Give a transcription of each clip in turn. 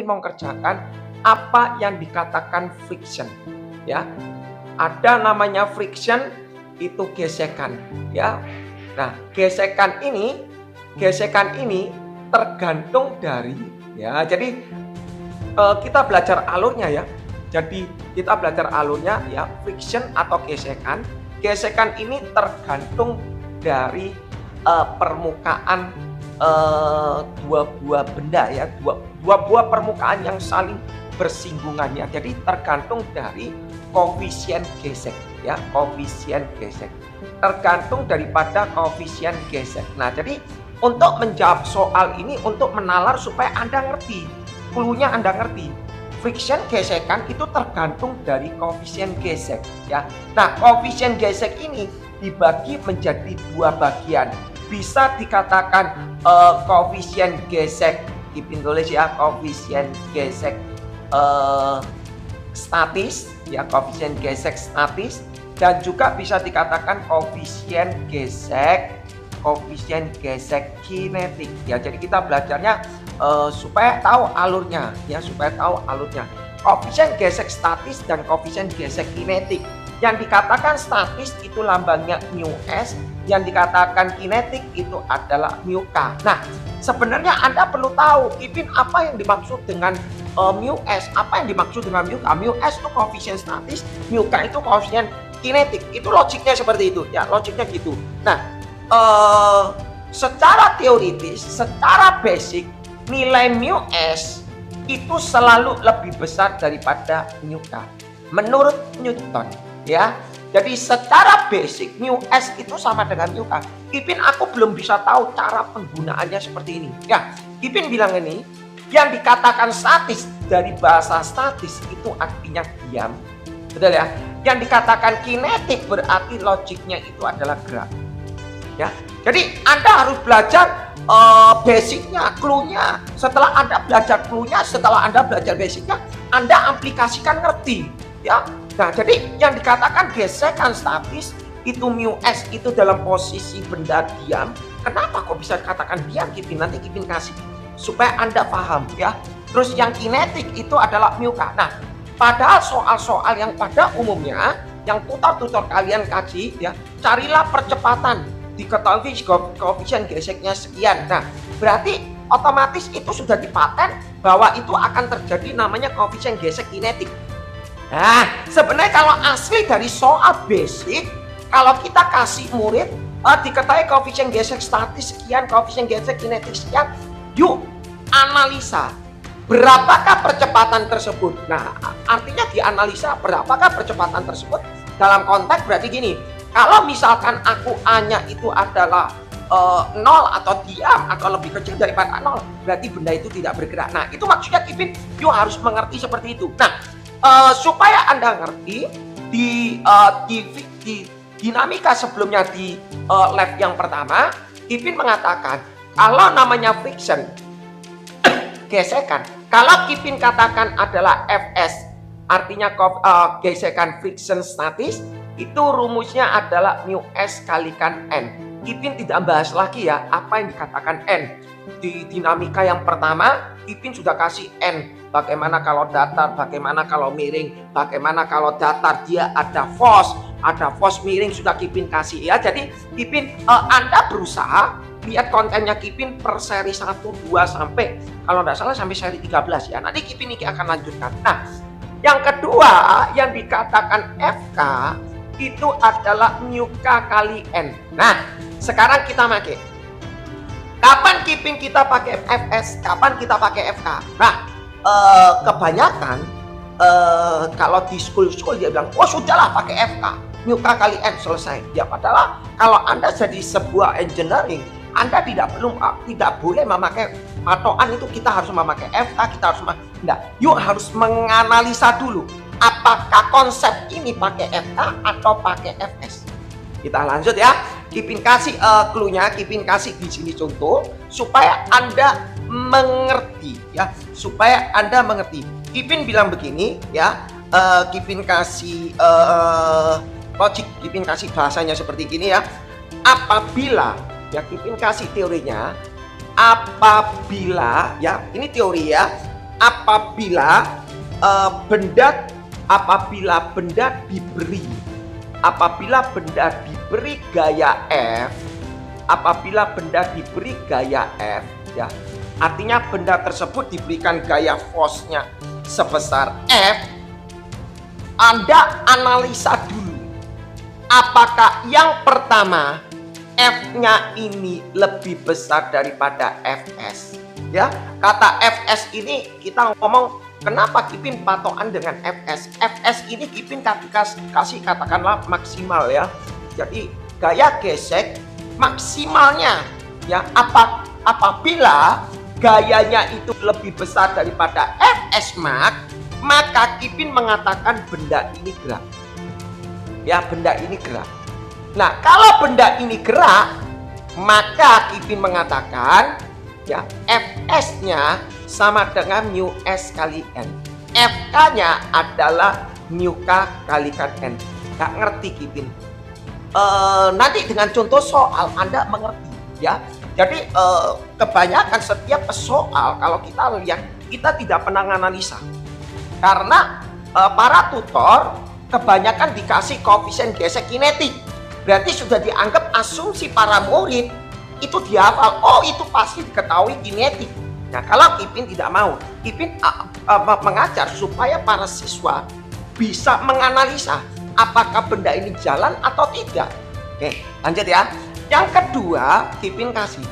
mau kerjakan apa yang dikatakan friction, ya. Ada namanya friction, itu gesekan, ya. Nah, gesekan ini tergantung dari, ya. Jadi kita belajar alurnya, ya. Jadi kita belajar alurnya, ya. Friction atau gesekan. Gesekan ini tergantung dari permukaan dua buah benda, ya, dua buah permukaan yang saling bersinggungan, ya. Jadi tergantung dari koefisien gesek, ya, koefisien gesek. Tergantung daripada koefisien gesek. Nah, jadi untuk menjawab soal ini, untuk menalar supaya Anda ngerti, clue-nya Anda ngerti. Friction gesekan itu tergantung dari koefisien gesek, ya. Nah, koefisien gesek ini dibagi menjadi dua bagian. Bisa dikatakan koefisien gesek, Ipin tulis, ya, koefisien gesek statis, ya, koefisien gesek statis, dan juga bisa dikatakan koefisien gesek kinetik, ya. Jadi kita belajarnya supaya tahu alurnya, ya, supaya tahu alurnya. Koefisien gesek statis dan koefisien gesek kinetik. Yang dikatakan statis itu lambangnya mu s, yang dikatakan kinetik itu adalah mu k. Nah, sebenarnya Anda perlu tahu, Ipin, apa yang dimaksud dengan mu s, apa yang dimaksud dengan mu k. Mu s itu koefisien statis, mu k itu koefisien kinetik. Itu logiknya seperti itu, ya, logiknya gitu. Nah, secara teoritis, secara basic, nilai mu s itu selalu lebih besar daripada mu k menurut Newton, ya. Jadi secara basic mu s itu sama dengan mu k. Ipin, aku belum bisa tahu cara penggunaannya seperti ini, ya. Ipin bilang ini, yang dikatakan statis dari bahasa statis itu artinya diam, betul, ya. Yang dikatakan kinetik berarti logiknya itu adalah gerak, ya. Jadi Anda harus belajar basicnya, clue-nya. Setelah Anda belajar clue-nya, setelah Anda belajar basicnya, Anda aplikasikan, ngerti, ya. Nah, jadi yang dikatakan gesekan statis itu mu s itu dalam posisi benda diam. Kenapa kok bisa dikatakan diam, Kipin? Nanti Kipin kasih supaya Anda paham, ya. Terus yang kinetik itu adalah mu k. Nah, padahal soal-soal yang pada umumnya yang tutor-tutor kalian kaji, ya, carilah percepatan, diketahui koefisien geseknya sekian. Nah, berarti otomatis itu sudah dipaten bahwa itu akan terjadi namanya koefisien gesek kinetik. Nah, sebenarnya kalau asli dari soal basic, kalau kita kasih murid diketahui koefisien gesek statis sekian, koefisien gesek kinetik sekian, yuk analisa berapakah percepatan tersebut. Nah, artinya dianalisa berapakah percepatan tersebut dalam konteks berarti gini, kalau misalkan aku A-nya itu adalah 0 atau diam atau lebih kecil daripada 0, berarti benda itu tidak bergerak. Nah, itu maksudnya Ipin, yuk harus mengerti seperti itu. Nah, supaya Anda ngerti di dinamika sebelumnya di lab yang pertama, Ipin mengatakan kalau namanya friction gesekan, kalau Ipin katakan adalah Fs, artinya gesekan friction statis, itu rumusnya adalah mu s kalikan n. Ipin tidak bahas lagi, ya, apa yang dikatakan n. Di dinamika yang pertama, Ipin sudah kasih n. Bagaimana kalau datar, bagaimana kalau miring, bagaimana kalau datar dia ada force miring sudah Ipin kasih, ya. Jadi Ipin, Anda berusaha lihat kontennya Ipin per seri 1, 2 sampai kalau tidak salah sampai seri 13, ya. Nanti Ipin ini akan lanjutkan. Nah, yang kedua yang dikatakan FK itu adalah mu k kali n. Nah, sekarang kita pakai. Kapan Ipin kita pakai Fs? Kapan kita pakai FK? Nah, kebanyakan kalau di school dia bilang, oh sudahlah pakai FK, mu k kali n selesai. Ya, padahal kalau Anda jadi sebuah engineering, Anda tidak boleh memakai patokan itu kita harus memakai FK, kita harus enggak. Yuk harus menganalisa dulu apakah konsep ini pakai FK atau pakai Fs. Kita lanjut, ya. Ipin kasih clue-nya, Ipin kasih di sini contoh supaya Anda mengerti, ya, supaya Anda mengerti. Ipin bilang begini, ya, Ipin kasih logik, Ipin kasih bahasanya seperti gini, ya. Apabila, ya, Ipin kasih teorinya, apabila, ya, ini teori, ya, apabila benda diberi gaya F, ya, artinya benda tersebut diberikan gaya force-nya sebesar F, Anda analisa dulu apakah yang pertama F-nya ini lebih besar daripada Fs. Ya, kata Fs ini kita ngomong kenapa Kipin patokan dengan Fs. Fs ini Kipin kasih katakanlah maksimal ya. Jadi gaya gesek maksimalnya ya apabila gayanya itu lebih besar daripada Fs max, maka Kipin mengatakan benda ini gerak. Ya, benda ini gerak. Nah, kalau benda ini gerak, maka Kipin mengatakan ya Fs-nya sama dengan mu s kali n. Fk-nya adalah mu k kalikan n. Gak ngerti Kipin? Nanti dengan contoh soal Anda mengerti ya. Jadi kebanyakan setiap soal kalau kita lihat kita tidak pernah analisa. Karena para tutor kebanyakan dikasih koefisien gesek kinetik. Berarti sudah dianggap asumsi para murid itu dihafal. Oh, itu pasti diketahui kinetik. Nah, kalau Kipin tidak mau, Kipin mengajar supaya para siswa bisa menganalisa apakah benda ini jalan atau tidak. Oke, lanjut ya. Yang kedua, Kipin kasih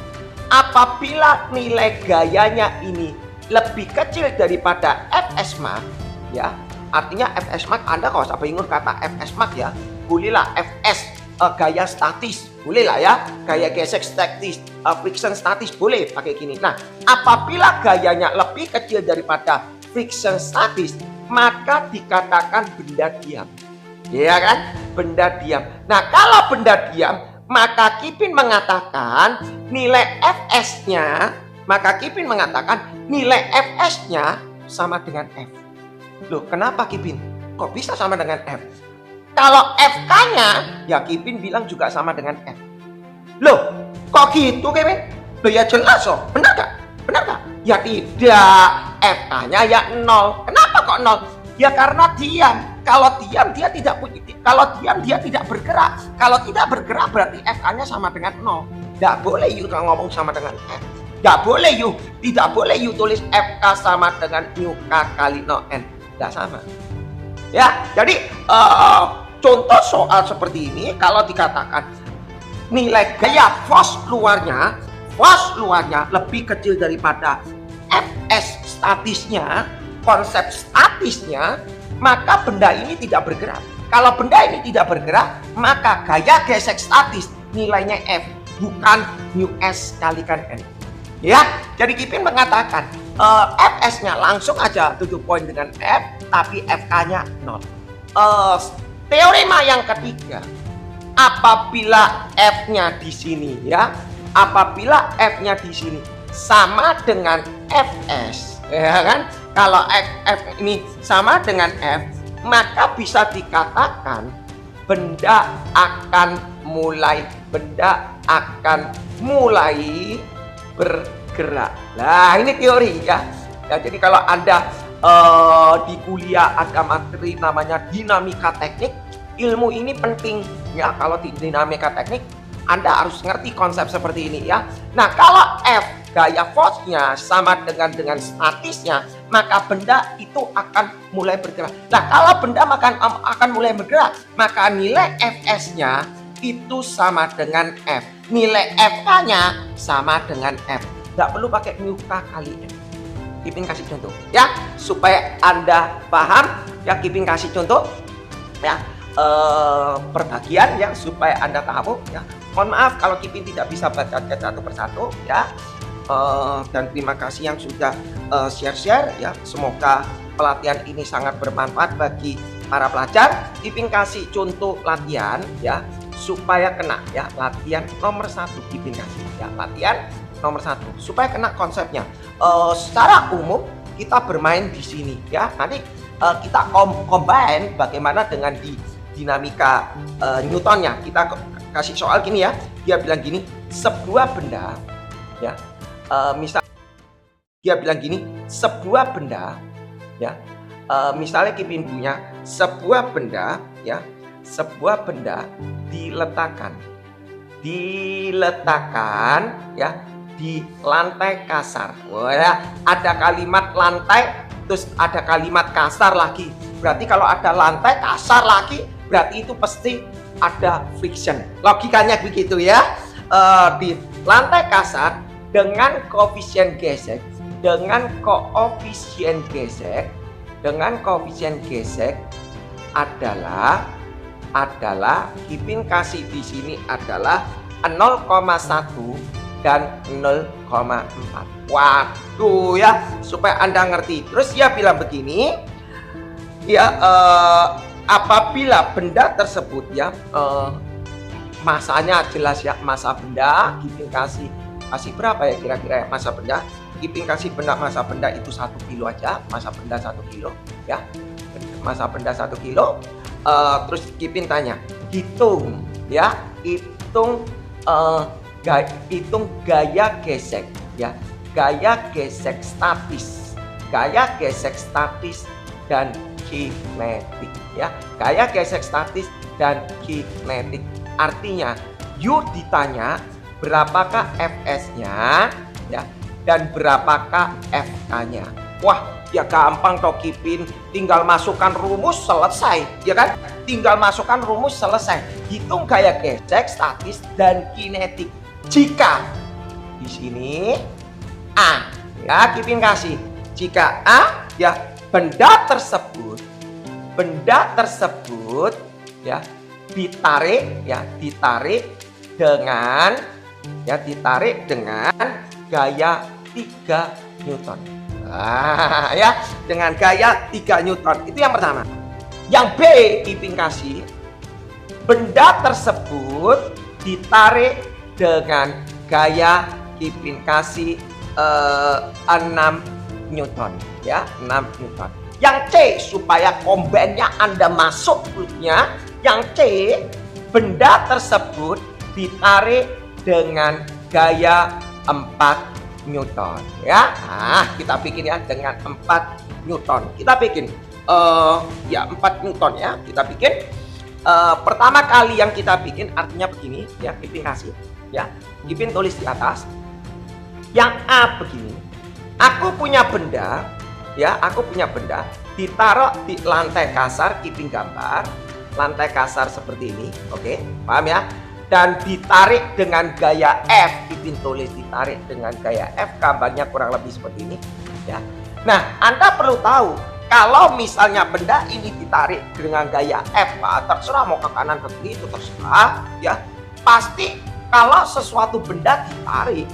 apabila nilai gayanya ini lebih kecil daripada Fs max, ya, artinya Fs max Anda kalau usah bingung kata Fs max ya, bolehlah Fs gaya statis, boleh lah ya, gaya gesek statis, friction statis boleh pakai gini. Nah, apabila gayanya lebih kecil daripada friction statis, maka dikatakan benda diam, ya kan, benda diam. Nah, kalau benda diam, maka Kipin mengatakan nilai Fs-nya, sama dengan F. Loh, kenapa Kipin? Kok bisa sama dengan F? Kalau Fk-nya, ya Kipin bilang juga sama dengan F. Loh, kok gitu Kipin? Loh ya jelas oh, benar gak? Benar gak? Ya tidak, Fk-nya ya 0. Kenapa kok 0? Ya karena diam. Kalau diam dia tidak bergerak. Kalau tidak bergerak berarti Fk-nya sama dengan 0. Tidak boleh you ngomong sama dengan F. Tidak boleh you tulis Fk sama dengan mu k kali no n. Tidak sama. Ya, jadi contoh soal seperti ini kalau dikatakan nilai gaya force luarnya lebih kecil daripada Fs statisnya, konsep statisnya, maka benda ini tidak bergerak. Kalau benda ini tidak bergerak, maka gaya gesek statis nilainya F, bukan mu s kalikan n. Ya, jadi Kipin mengatakan Fs-nya langsung aja tutup poin dengan F, tapi Fk-nya 0. Teorema yang ketiga, apabila F-nya di sini ya, sama dengan Fs, ya kan? Kalau F ini sama dengan F, maka bisa dikatakan benda akan mulai bergerak. Nah, ini teori ya. Jadi kalau Anda di kuliah ada materi namanya dinamika teknik, ilmu ini penting ya. Kalau di dinamika teknik Anda harus ngerti konsep seperti ini ya. Nah, kalau F gaya force-nya sama dengan statisnya, maka benda itu akan mulai bergerak. Nah, kalau benda akan mulai bergerak, maka nilai Fs-nya itu sama dengan F. Nilai Fk-nya sama dengan F. Tidak perlu pakai mu k kali n. Kipin kasih contoh ya supaya Anda paham ya. Kipin kasih contoh ya, perbagian ya supaya Anda tahu ya. Mohon maaf kalau Kipin tidak bisa baca satu persatu ya. Dan terima kasih yang sudah share ya. Semoga pelatihan ini sangat bermanfaat bagi para pelajar. Kipin kasih contoh latihan ya supaya kena ya. Latihan nomor 1 Kipin kasih ya, latihan nomor 1 supaya kena konsepnya. Secara umum kita bermain di sini ya. Nanti kita combine bagaimana dengan di dinamika Newtonnya. Kita kasih soal gini ya. Dia bilang gini, sebuah benda ya, misal Dia bilang gini, sebuah benda ya, misalnya Kipin punya sebuah benda ya, sebuah benda diletakkan ya di lantai kasar. Wah, ya, ada kalimat lantai, terus ada kalimat kasar lagi. Berarti kalau ada lantai kasar lagi, berarti itu pasti ada friction. Logikanya begitu ya. Di lantai kasar dengan koefisien gesek, adalah Kipin kasih di sini adalah 0,1 dan 0,4. Waduh ya, supaya Anda ngerti. Terus dia bilang begini, ya apabila benda tersebut ya masanya jelas ya, massa benda Kipin kasih berapa ya kira-kira ya massa benda? Kipin kasih massa benda itu 1 kilo aja, massa benda 1 kilo ya, massa benda 1 kilo. Terus Kipin tanya, hitung ya, hitung gaya gesek ya, gaya gesek statis dan kinetik ya, gaya gesek statis dan kinetik. Artinya you ditanya berapakah Fs-nya ya, dan berapakah Fk-nya. Wah, ya gampang toh Kipin, tinggal masukkan rumus selesai ya kan, tinggal masukkan rumus selesai. Hitung gaya gesek statis dan kinetik. Jika di sini A ya, Kipin kasih jika A ya, benda tersebut ya ditarik dengan gaya 3 Newton. Ya, dengan gaya 3 Newton. Itu yang pertama. Yang B, Kipin kasih benda tersebut ditarik dengan gaya Kipin kasih 6 Newton ya, 6 Newton. Yang C, supaya kombinnya Anda masuk grupnya, yang C, benda tersebut ditarik dengan gaya 4 Newton ya. Nah, kita bikin ya dengan 4 Newton. Kita bikin ya 4 Newton ya. Kita bikin pertama kali yang kita bikin artinya begini ya, Kipin kasih ya. Kipin tulis di atas. Yang A begini. Aku punya benda ya, ditaruh di lantai kasar. Kipin gambar lantai kasar seperti ini. Oke, paham ya? Dan ditarik dengan gaya F. Kipin tulis ditarik dengan gaya F, gambarnya kurang lebih seperti ini ya. Nah, Anda perlu tahu kalau misalnya benda ini ditarik dengan gaya F, terserah mau ke kanan ke kiri itu terserah ya. Pasti kalau sesuatu benda ditarik,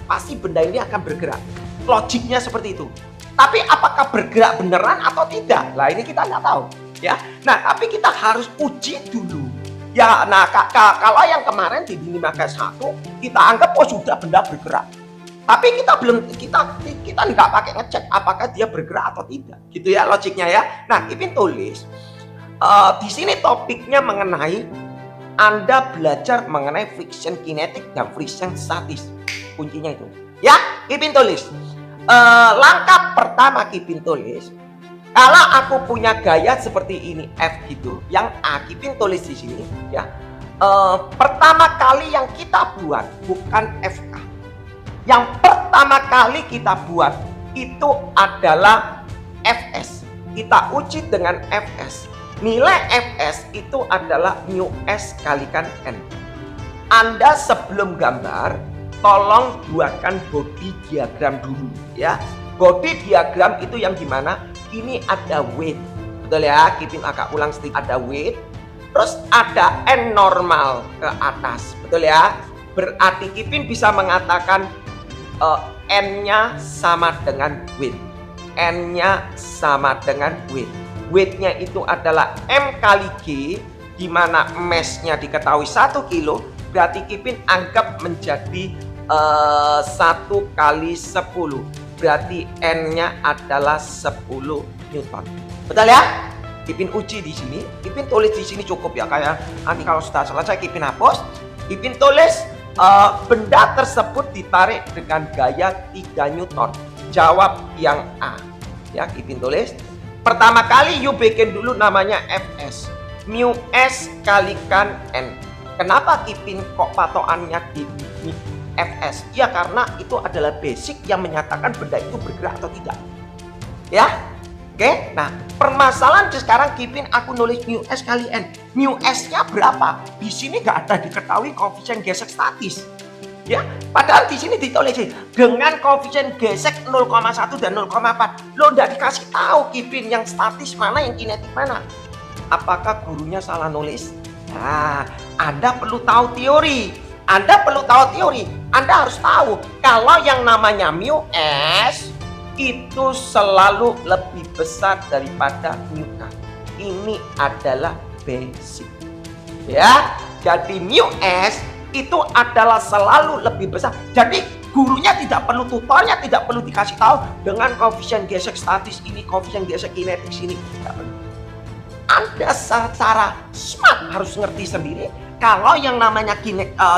pasti benda ini akan bergerak. Logiknya seperti itu. Tapi apakah bergerak beneran atau tidak? Nah, ini kita nggak tahu ya. Nah, tapi kita harus uji dulu. Ya, nah kalau yang kemarin di Bini Marga 1 kita anggap sudah benda bergerak. Tapi kita nggak pakai ngecek apakah dia bergerak atau tidak. Gitu ya logiknya ya. Nah, Kipin tulis di sini topiknya mengenai Anda belajar mengenai friction kinetik dan friction statis. Kuncinya itu. Ya, Kipin tulis. Langkah pertama Kipin tulis, kalau aku punya gaya seperti ini F gitu, yang A Kipin tulis di sini ya. Pertama kali yang kita buat bukan FK. Yang pertama kali kita buat itu adalah Fs. Kita uji dengan Fs. Nilai Fs itu adalah mu S kalikan N. Anda sebelum gambar, tolong buatkan body diagram dulu ya. Body diagram itu yang gimana? Ini ada weight, betul ya? Kipin agak ulang sedikit, ada weight, terus ada N normal ke atas, betul ya? Berarti Kipin bisa mengatakan N-nya sama dengan weight, N-nya sama dengan weight. Weight-nya itu adalah M kali G, di mana mass-nya diketahui 1 kilo, berarti Kipin anggap menjadi 1 kali 10. Berarti N-nya adalah 10 Newton. Betul ya? Kipin uji di sini. Kipin tulis di sini cukup ya, kayak nanti kalau sudah selesai Kipin hapus. Kipin tulis benda tersebut ditarik dengan gaya 3 Newton. Jawab yang A. Ya, Kipin tulis. Pertama kali you bikin dulu namanya Fs. Mu S kalikan N. Kenapa Kipin kok patokannya di Fs? Ya karena itu adalah basic yang menyatakan benda itu bergerak atau tidak. Ya. Oke, nah permasalahan sekarang Kipin aku nulis mu S kali N. Mu S-nya berapa? Di sini nggak ada diketahui koefisien gesek statis. Ya, padahal di sini ditulis dengan koefisien gesek 0,1 dan 0,4. Lo nggak dikasih tahu Kipin yang statis mana, yang kinetik mana. Apakah gurunya salah nulis? Nah, Anda perlu tahu teori. Anda harus tahu kalau yang namanya mu S itu selalu lebih besar daripada mu K. Ini adalah basic. Ya, jadi mu S itu adalah selalu lebih besar. Jadi gurunya tidak perlu, tutornya tidak perlu dikasih tahu dengan koefisien gesek statis ini, koefisien gesek kinetik sini. Tidak perlu. Anda secara smart harus ngerti sendiri kalau yang namanya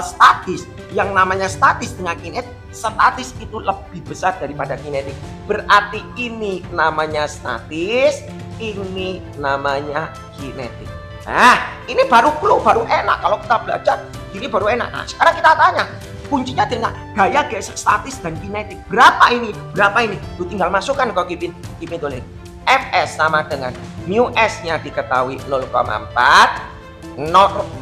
statis, yang namanya statis dengan kinetik, statis itu lebih besar daripada kinetik. Berarti ini namanya statis, ini namanya kinetik. Nah, ini baru clue, baru enak kalau kita belajar. Ini baru enak. Nah, sekarang kita tanya, kuncinya dengan gaya gesek statis dan kinetik. Berapa ini? Berapa ini? Lu tinggal masukkan ke Kipin tulis. Fs sama dengan mu S-nya diketahui 0,4.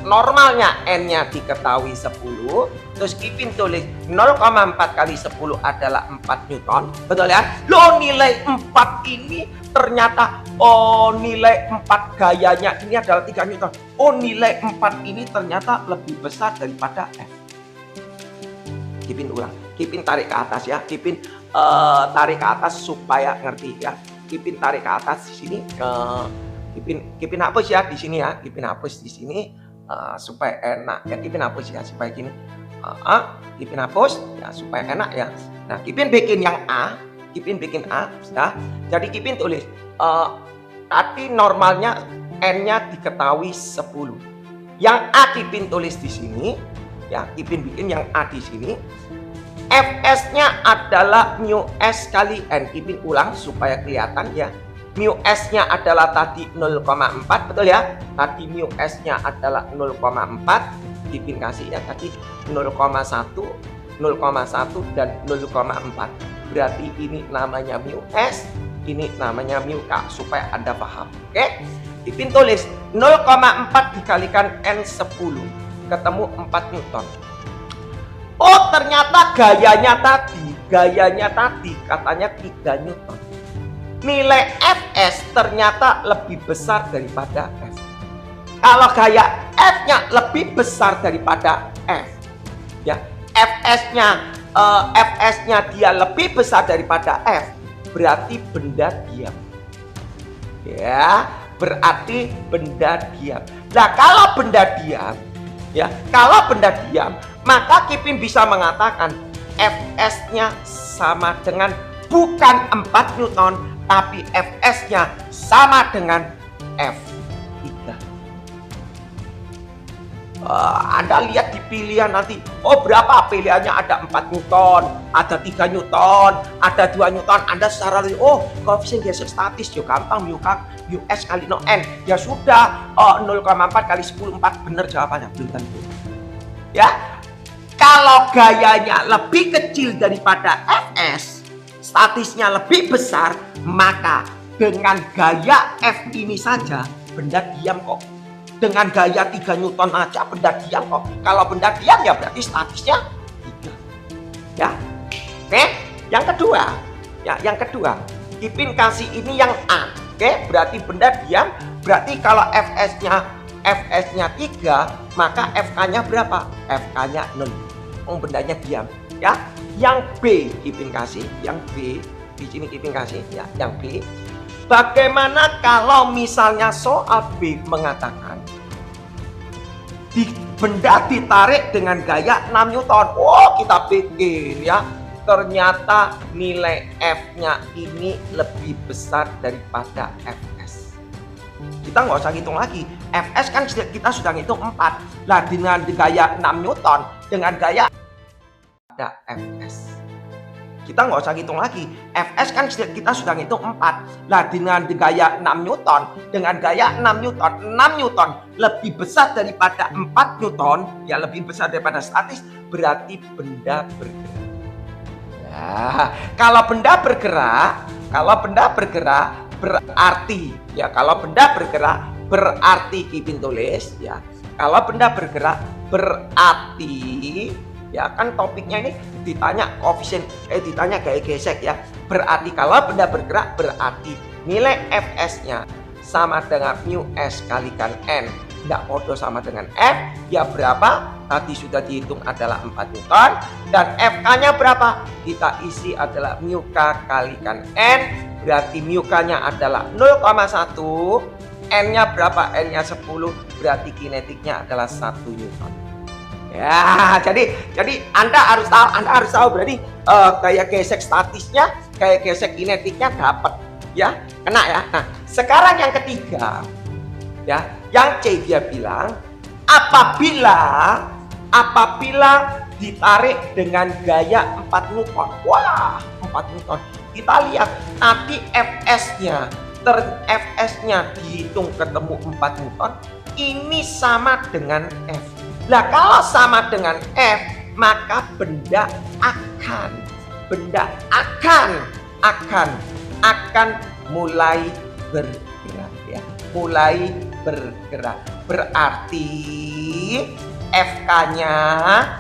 Normalnya N-nya diketahui 10. Terus Kipin tulis 0,4 kali 10 adalah 4 Newton. Betul ya? Lo nilai 4 ini ternyata, oh nilai 4 gayanya ini adalah 3 Newton. Oh nilai 4 ini ternyata lebih besar daripada F. Kipin ulang. Kipin tarik ke atas ya. Kipin tarik ke atas supaya ngerti ya. Kipin tarik ke atas di sini. Kipin hapus ya di sini ya. Kipin hapus di sini supaya enak ya. Kipin hapus ya supaya gini. Kipin hapus ya supaya enak ya. Nah, Kipin bikin yang A. Kipin bikin A ya. Jadi Kipin tulis tadi normalnya N-nya diketahui 10. Yang A Kipin tulis di sini ya. Kipin bikin yang A di sini. Fs-nya adalah mu S kali N. Kipin ulang supaya kelihatan ya. Mu S-nya adalah tadi 0,4, betul ya? Tadi mu S-nya adalah 0,4. Kipin kasih ya tadi 0,1, 0,1 dan 0,4. Berarti ini namanya mu S, ini namanya mu K, supaya Anda paham. Oke? Kipin tulis 0,4 dikalikan N10, ketemu 4 Newton. Oh, ternyata gayanya tadi katanya 3 Newton. Nilai Fs ternyata lebih besar daripada F. Kalau gaya F-nya lebih besar daripada F, ya Fs-nya dia lebih besar daripada F, berarti benda diam. Ya, berarti benda diam. Nah, kalau benda diam, ya, maka Kipin bisa mengatakan Fs-nya sama dengan bukan 4 Newton, tapi Fs-nya sama dengan F3. Anda lihat di pilihan nanti, oh berapa pilihannya, ada 4 Newton, ada 3 Newton, ada 2 Newton. Anda secara oh koefisien gesek statis ya gampang, mu S kali no N. Ya sudah, 0,4 kali 10, 4 benar jawabannya, belum tentu. Ya, kalau gayanya lebih kecil daripada Fs, statisnya lebih besar, maka dengan gaya F ini saja benda diam kok. Dengan gaya 3 Newton aja benda diam kok. Kalau benda diam ya berarti statisnya 3. Ya. Oke, yang kedua. Kipin kasih ini yang A. Oke, berarti benda diam. Berarti kalau Fs-nya 3, maka FK-nya berapa? FK-nya 0. Bendanya diam. Ya. Yang B Kipin kasih, yang B di sini Kipin kasih ya, yang B. Bagaimana kalau misalnya soal B mengatakan benda ditarik dengan gaya 6 Newton. Oh, kita bikin ya. Ternyata nilai F-nya ini lebih besar daripada Fs. Kita nggak usah hitung lagi. Fs kan kita sudah ngitung 4. Nah, dengan gaya 6 Newton dengan gaya ada Fs. Kita nggak usah ngitung lagi. Fs kan kita sudah ngitung 4. Nah, dengan gaya 6 Newton, dengan gaya 6 Newton lebih besar daripada 4 Newton, ya lebih besar daripada statis, berarti benda bergerak. Ya, kalau benda bergerak berarti, ya kalau benda bergerak berarti Kipin tulis, ya. Kalau benda bergerak berarti, ya kan topiknya ini ditanya koefisien, ditanya gaya gesek ya. Berarti kalau benda bergerak berarti nilai Fs-nya sama dengan mu s kalikan n. Tidak podo sama dengan F, ya berapa? Tadi sudah dihitung adalah 4 Newton. Dan Fk-nya berapa? Kita isi adalah mu k kalikan n. Berarti mu k-nya adalah 0,1. N-nya berapa? N-nya 10. Berarti kinetiknya adalah 1 Newton. Ya, jadi Anda harus tahu berarti gaya gesek statisnya, gaya gesek kinetiknya dapat, ya, kena ya. Nah, sekarang yang ketiga, ya, yang C dia bilang apabila ditarik dengan gaya 4 Newton. Wah, 4 Newton. Kita lihat nanti Fs-nya dihitung ketemu 4 Newton, ini sama dengan F. Nah, kalau sama dengan F, maka benda akan mulai bergerak, ya. Mulai bergerak. Berarti Fk-nya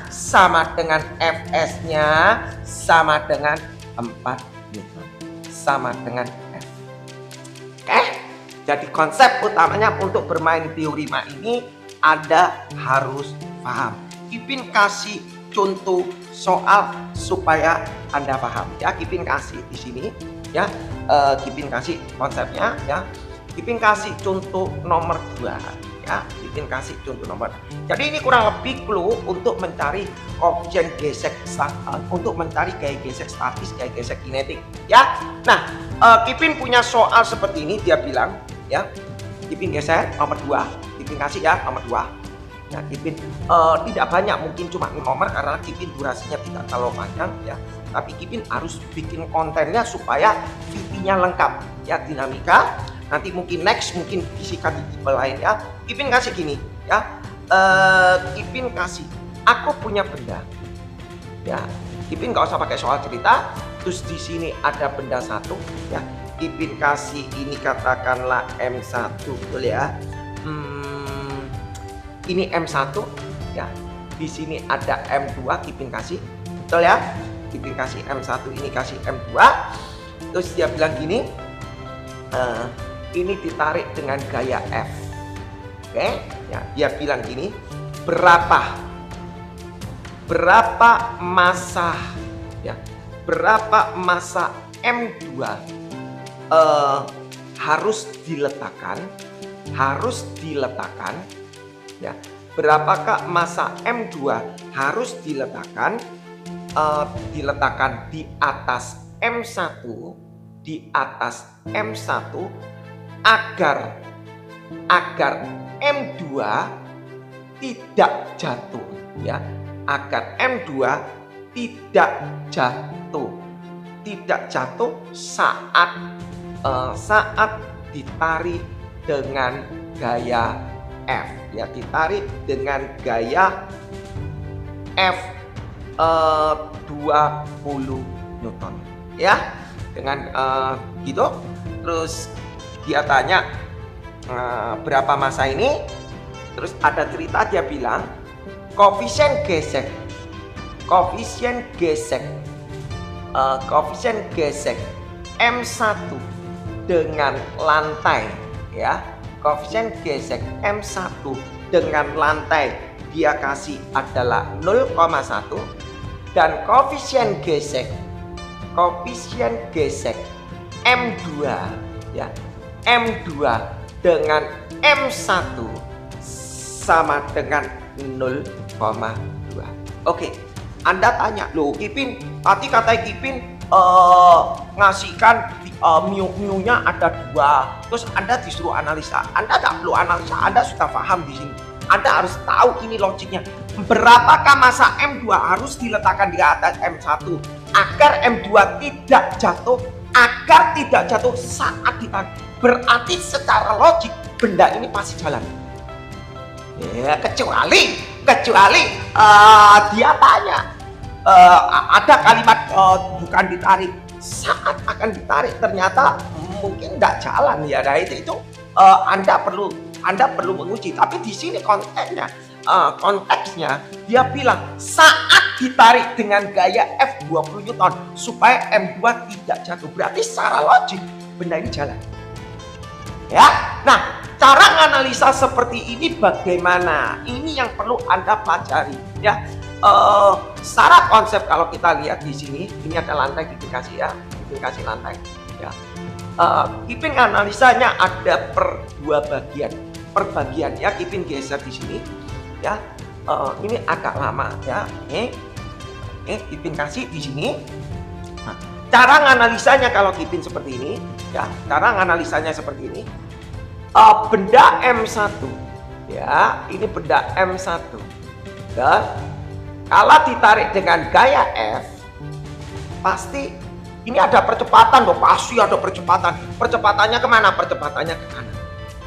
sama dengan Fs-nya sama dengan 4 Newton. Sama dengan F. Oke? Jadi konsep utamanya untuk bermain teori ini Anda harus paham. Kipin kasih contoh soal supaya Anda paham. Ya, Kipin kasih di sini, ya. Kipin kasih konsepnya, ya. Kipin kasih contoh nomor 2, ya. Kipin kasih contoh nomor. Jadi ini kurang lebih clue untuk mencari koefisien gesek, untuk mencari gaya gesek statis, gaya gesek kinetik, ya. Nah, Kipin punya soal seperti ini, dia bilang, ya. Kipin geser nomor 2. Kipin kasih ya nomor 2. Nah, Kipin tidak banyak, mungkin cuma nomor karena Kipin durasinya tidak terlalu panjang, ya. Tapi Kipin harus bikin kontennya supaya VT-nya lengkap, ya, dinamika. Nanti mungkin next mungkin disikat di tipe lain, ya. Kipin kasih gini, ya. Kipin kasih, aku punya benda, ya. Kipin nggak usah pakai soal cerita. Terus di sini ada benda 1, ya. Kipin kasih ini katakanlah M1, betul ya. Ini M1, ya. Di sini ada M2, Kipin kasih, betul ya. Kipin kasih M1, ini kasih M2. Terus dia bilang gini, ini ditarik dengan gaya F. Oke, ya, dia bilang gini, berapa massa, ya, berapa massa M2 harus diletakkan, ya. Berapakah massa M2 harus diletakkan di atas M1, agar M2 tidak jatuh, ya. Agar M2 tidak jatuh saat ditarik dengan gaya F, ya, ditarik dengan gaya F 20 Newton, ya, dengan gitu. Terus dia tanya berapa massa ini. Terus ada cerita, dia bilang koefisien gesek M1 dengan lantai, ya. Koefisien gesek M1 dengan lantai dia kasih adalah 0,1, dan koefisien gesek M2, ya, M2 dengan M1 sama dengan 0,2. Oke, Anda tanya, loh Kipin, tadi katanya Kipin ngasihkan mu-nya ada 2, terus Anda disuruh analisa. Anda tak perlu analisa, Anda sudah paham di sini. Anda harus tahu ini logiknya. Berapakah massa M2 harus diletakkan di atas M1 agar M2 tidak jatuh, saat ditarik. Berarti secara logik benda ini pasti jalan. Ya, kecuali dia tanya ada kalimat bukan ditarik, saat akan ditarik ternyata mungkin tidak jalan ya. Nah itu Anda perlu menguji. Tapi di sini konteksnya dia bilang saat ditarik dengan gaya F20 Newton supaya M2 tidak jatuh. Berarti secara logik benda ini jalan. Ya, nah cara analisa seperti ini bagaimana? Ini yang perlu Anda pelajari. Ya, secara konsep kalau kita lihat di sini, ini ada lantai dikasih ya, dikasih lantai. Ya, Kipin analisanya ada per dua bagian. Per bagian ya, Kipin geser di sini. Ya, ini agak lama ya. Kipin kasih di sini. Nah, cara analisanya kalau Kipin seperti ini, ya, cara analisanya seperti ini. Benda M1 ya, ini benda M1 dan kalau ditarik dengan gaya F pasti ini ada percepatan loh, pasti ada percepatannya kemana? Percepatannya ke kanan.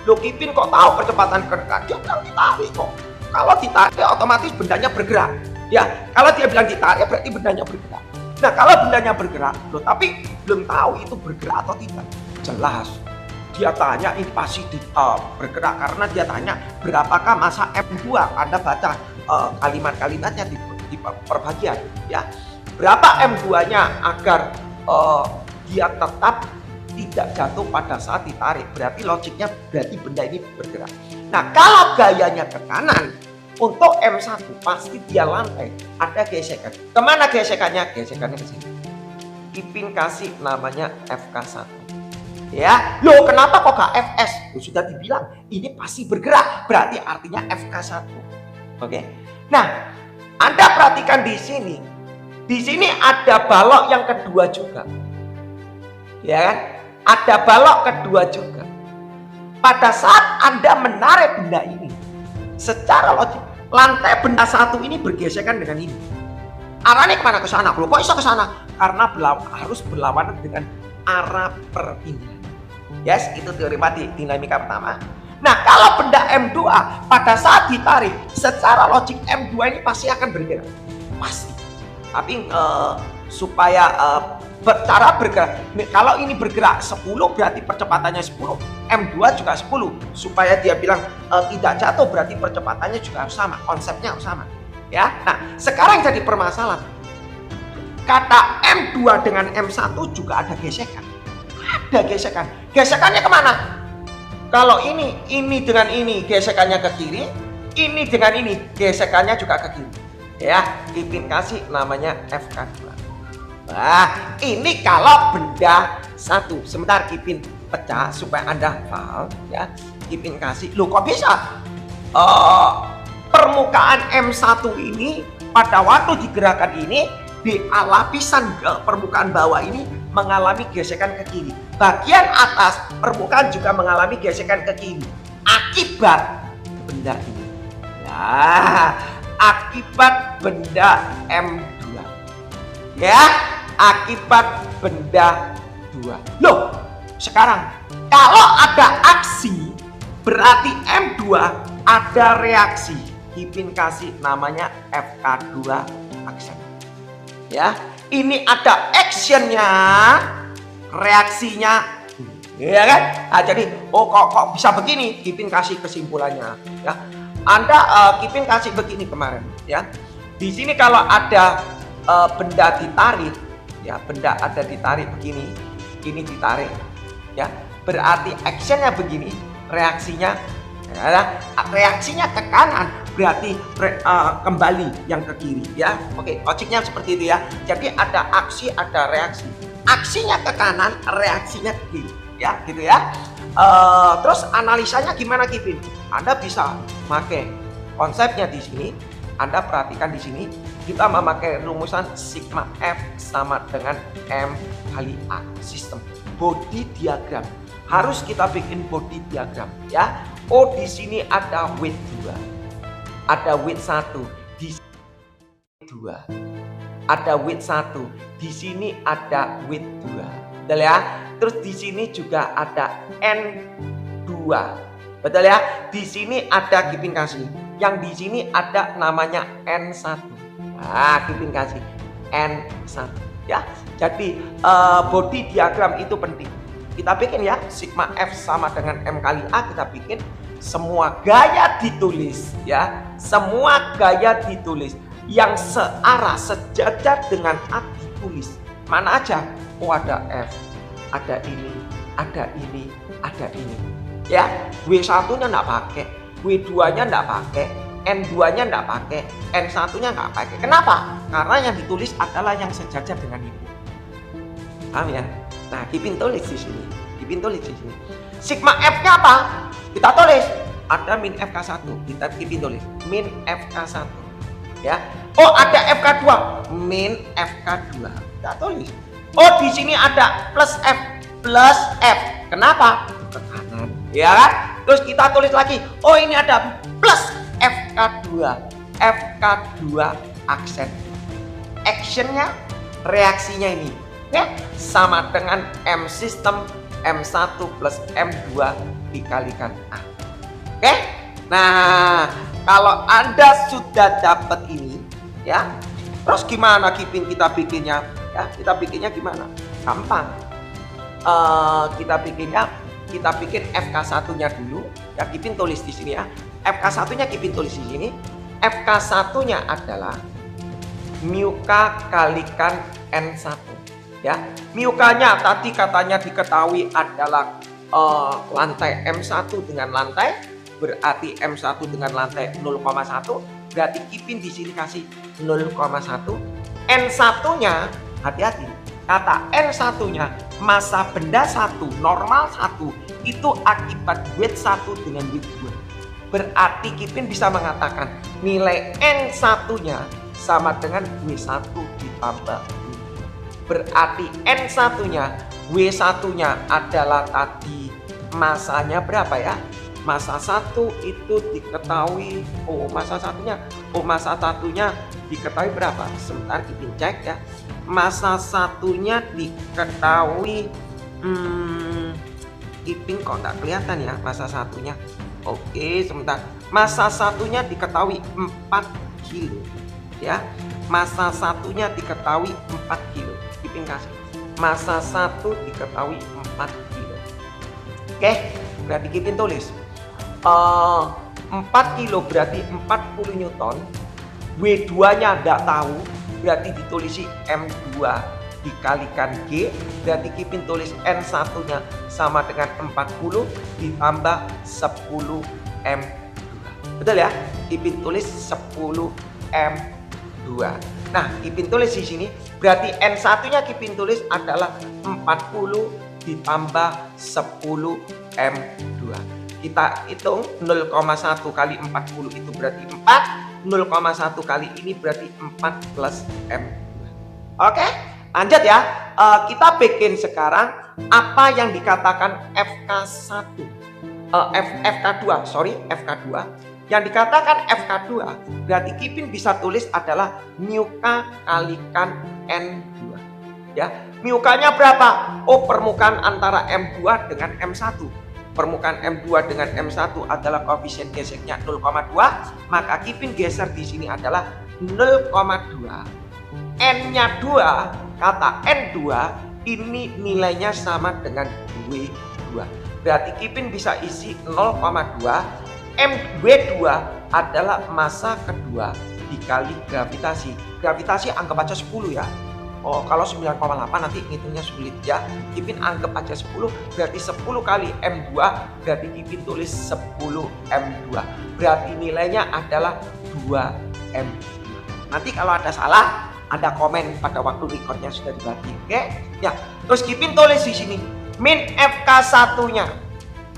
Loh, Kipin kok tahu percepatan ke kanan? Dia bilang ditarik kok. Kalau ditarik otomatis bendanya bergerak ya. Kalau dia bilang ditarik berarti bendanya bergerak. Nah, kalau bendanya bergerak loh, tapi belum tahu itu bergerak atau tidak, jelas dia tanya ini pasti bergerak karena dia tanya berapakah massa M2. Anda baca kalimat-kalimatnya di perbagian ya. Berapa M2-nya agar dia tetap tidak jatuh pada saat ditarik. Berarti logiknya berarti benda ini bergerak. Nah, kalau gayanya ke kanan untuk M1 pasti dia lantai ada gesekan. Kemana gesekannya? Gesekannya ke sini. Kipin kasih namanya FK1. Ya, loh kenapa kok gak FS? Loh, sudah dibilang ini pasti bergerak, berarti artinya FK1. Oke. Nah, Anda perhatikan di sini. Di sini ada balok yang kedua juga. Ya kan? Ada balok kedua juga. Pada saat Anda menarik benda ini, secara logik lantai benda satu ini bergesekan dengan ini. Arahnya kemana? Ke sana. Loh, kok bisa ke sana? Karena harus berlawanan dengan arah perpindahan. Yes, itu teori dinamika pertama. Nah, kalau benda M2 pada saat ditarik, secara logik M2 ini pasti akan bergerak. Pasti. Tapi supaya cara bergerak, kalau ini bergerak 10 berarti percepatannya 10, M2 juga 10. Supaya dia bilang tidak jatuh berarti percepatannya juga harus sama, konsepnya harus sama. Ya. Nah, sekarang jadi permasalahan. Kata M2 dengan M1 juga ada gesekan. Ada gesekan. Gesekannya kemana? Kalau ini dengan ini gesekannya ke kiri, ini dengan ini gesekannya juga ke kiri. Ya, Kipin kasih namanya FK2. Nah, ini kalau benda satu. Sebentar Kipin pecah supaya Anda paham ya. Kipin kasih. Loh, kok bisa? Permukaan M1 ini pada waktu digerakkan ini di lapisan permukaan bawah ini mengalami gesekan ke kiri. Bagian atas permukaan juga mengalami gesekan ke kiri. Akibat benda ini. Ya, akibat benda M2. Ya, akibat benda 2. Loh, sekarang kalau ada aksi berarti M2 ada reaksi. Kipin kasih namanya FK2 action. Ya, ini ada actionnya, reaksinya, ya kan? Nah, jadi kok bisa begini? Kipin kasih kesimpulannya, ya. Kipin kasih begini kemarin, ya. Di sini kalau ada benda ditarik, ya, benda ada ditarik begini, ini ditarik, ya. Berarti actionnya begini, reaksinya, ya, reaksinya ke kanan. Berarti kembali yang ke kiri ya. Oke, logiknya seperti itu ya. Jadi ada aksi, ada reaksi. Aksinya ke kanan, reaksinya ke kiri ya, gitu ya. Terus analisanya gimana Kipin? Anda bisa pakai konsepnya di sini. Anda perhatikan di sini kita memakai rumusan sigma F sama dengan M kali A, sistem body diagram. Harus kita bikin body diagram ya. Oh, di sini ada weight 2. ada width 1, di sini 2. Ada width 1, di sini ada width 2. Betul ya? Terus di sini juga ada N2. Betul ya? Di sini ada Kipin kasih. Yang di sini ada namanya N1. Nah, Kipin kasih N1 ya. Jadi body diagram itu penting. Kita bikin ya, sigma F sama dengan M kali A, kita bikin semua gaya ditulis ya. Semua gaya ditulis yang searah sejajar dengan A ditulis. Mana aja? Oh, ada F, ada ini, ada ini, ada ini. Ya, W1-nya enggak pakai, W2-nya enggak pakai, N2-nya enggak pakai, N1-nya enggak pakai. Kenapa? Karena yang ditulis adalah yang sejajar dengan itu. Paham ya? Nah, Kipin tulis di sini. Kipin tulis di sini. Sigma F-nya apa? Kita tulis. Ada min FK1. Kita Kipin tulis. Min FK1. Ya. Oh, ada FK2. Min FK2. Kita tulis. Oh, di sini ada plus F. Plus F. Kenapa? Ke kanan. Ya kan? Terus kita tulis lagi. Oh, ini ada plus FK2. FK2 aksen. Actionnya, reaksinya ini. Ya, sama dengan M sistem M1 plus M2 dikalikan A. Oke? Nah, kalau Anda sudah dapat ini, ya, terus gimana Kipin kita bikinnya? Ya, kita bikinnya gimana? Gampang. Kita bikin FK1-nya dulu. Ya, Kipin tulis di sini ya. FK1-nya Kipin tulis di sini. FK1-nya adalah mu K kalikan N1. Ya, miukanya tadi katanya diketahui adalah lantai M1 dengan lantai, berarti M1 dengan lantai 0,1, berarti Kipin di sini kasih 0,1. N1-nya hati-hati. Kata N1-nya massa benda 1, normal 1 itu akibat weight 1 dengan weight 2. Berarti Kipin bisa mengatakan nilai N1-nya sama dengan W1 ditambah berarti N1-nya, W1-nya adalah tadi masanya berapa ya? Massa 1 itu diketahui, massa satunya diketahui berapa? Sebentar kita cek ya. Massa satunya diketahui, Kipin kok nggak kelihatan ya massa satunya. Oke, sebentar. Massa satunya diketahui 4 kilo ya. Massa satunya diketahui 4 kilo. Kipin kasih massa 1 diketahui 4 kilo. Oke, berarti Kipin tulis 4 kilo berarti 40 Newton. W2 nya enggak tahu, berarti ditulisi M2 dikalikan G, berarti Kipin tulis N1 nya sama dengan 40 ditambah 10 M2. Betul ya? Kipin tulis 10 M2. Nah, Kipin tulis di sini berarti N1-nya Kipin tulis adalah 40 ditambah 10 M2. Kita hitung 0,1 kali 40 itu berarti 4, 0,1 kali ini berarti 4 plus M2. Oke, lanjut ya. Kita bikin sekarang apa yang dikatakan FK1. FK2. Yang dikatakan FK2 berarti Kipin bisa tulis adalah mu K kalikan N2. Ya, mu K-nya berapa? Oh, permukaan antara M2 dengan M1. Permukaan M2 dengan M1 adalah koefisien geseknya 0,2, maka Kipin geser di sini adalah 0,2. N-nya 2, kata N2 ini nilainya sama dengan W2. Berarti Kipin bisa isi 0,2. MW2 adalah massa kedua dikali gravitasi. Gravitasi anggap aja 10 ya. Oh, kalau 9,8 nanti ngitungnya sulit ya. Kipin anggap aja 10, berarti 10 kali M2 berarti Kipin tulis 10 M2. Berarti nilainya adalah 2 M2. Nanti kalau ada salah, ada komen pada waktu recordnya sudah dibagi. Oke? Ya, terus Kipin tulis di sini min FK1-nya.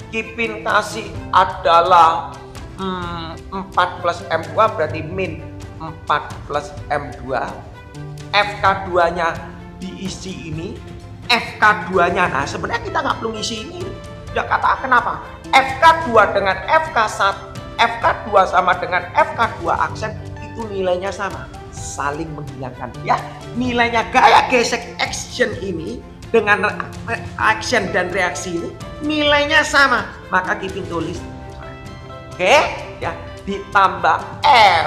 Kipin kasih adalah 4 plus M2 berarti min 4 plus M2. FK2 nya diisi ini. FK2 nya, nah sebenarnya kita nggak perlu ngisi ini. Udah kata kenapa? FK2 dengan FK1 FK2 sama dengan FK2 aksen itu nilainya sama, saling menghilangkan ya. Nilainya gaya gesek action ini dengan action dan reaksi ini nilainya sama, maka Kipin tulis oke ya, ditambah F.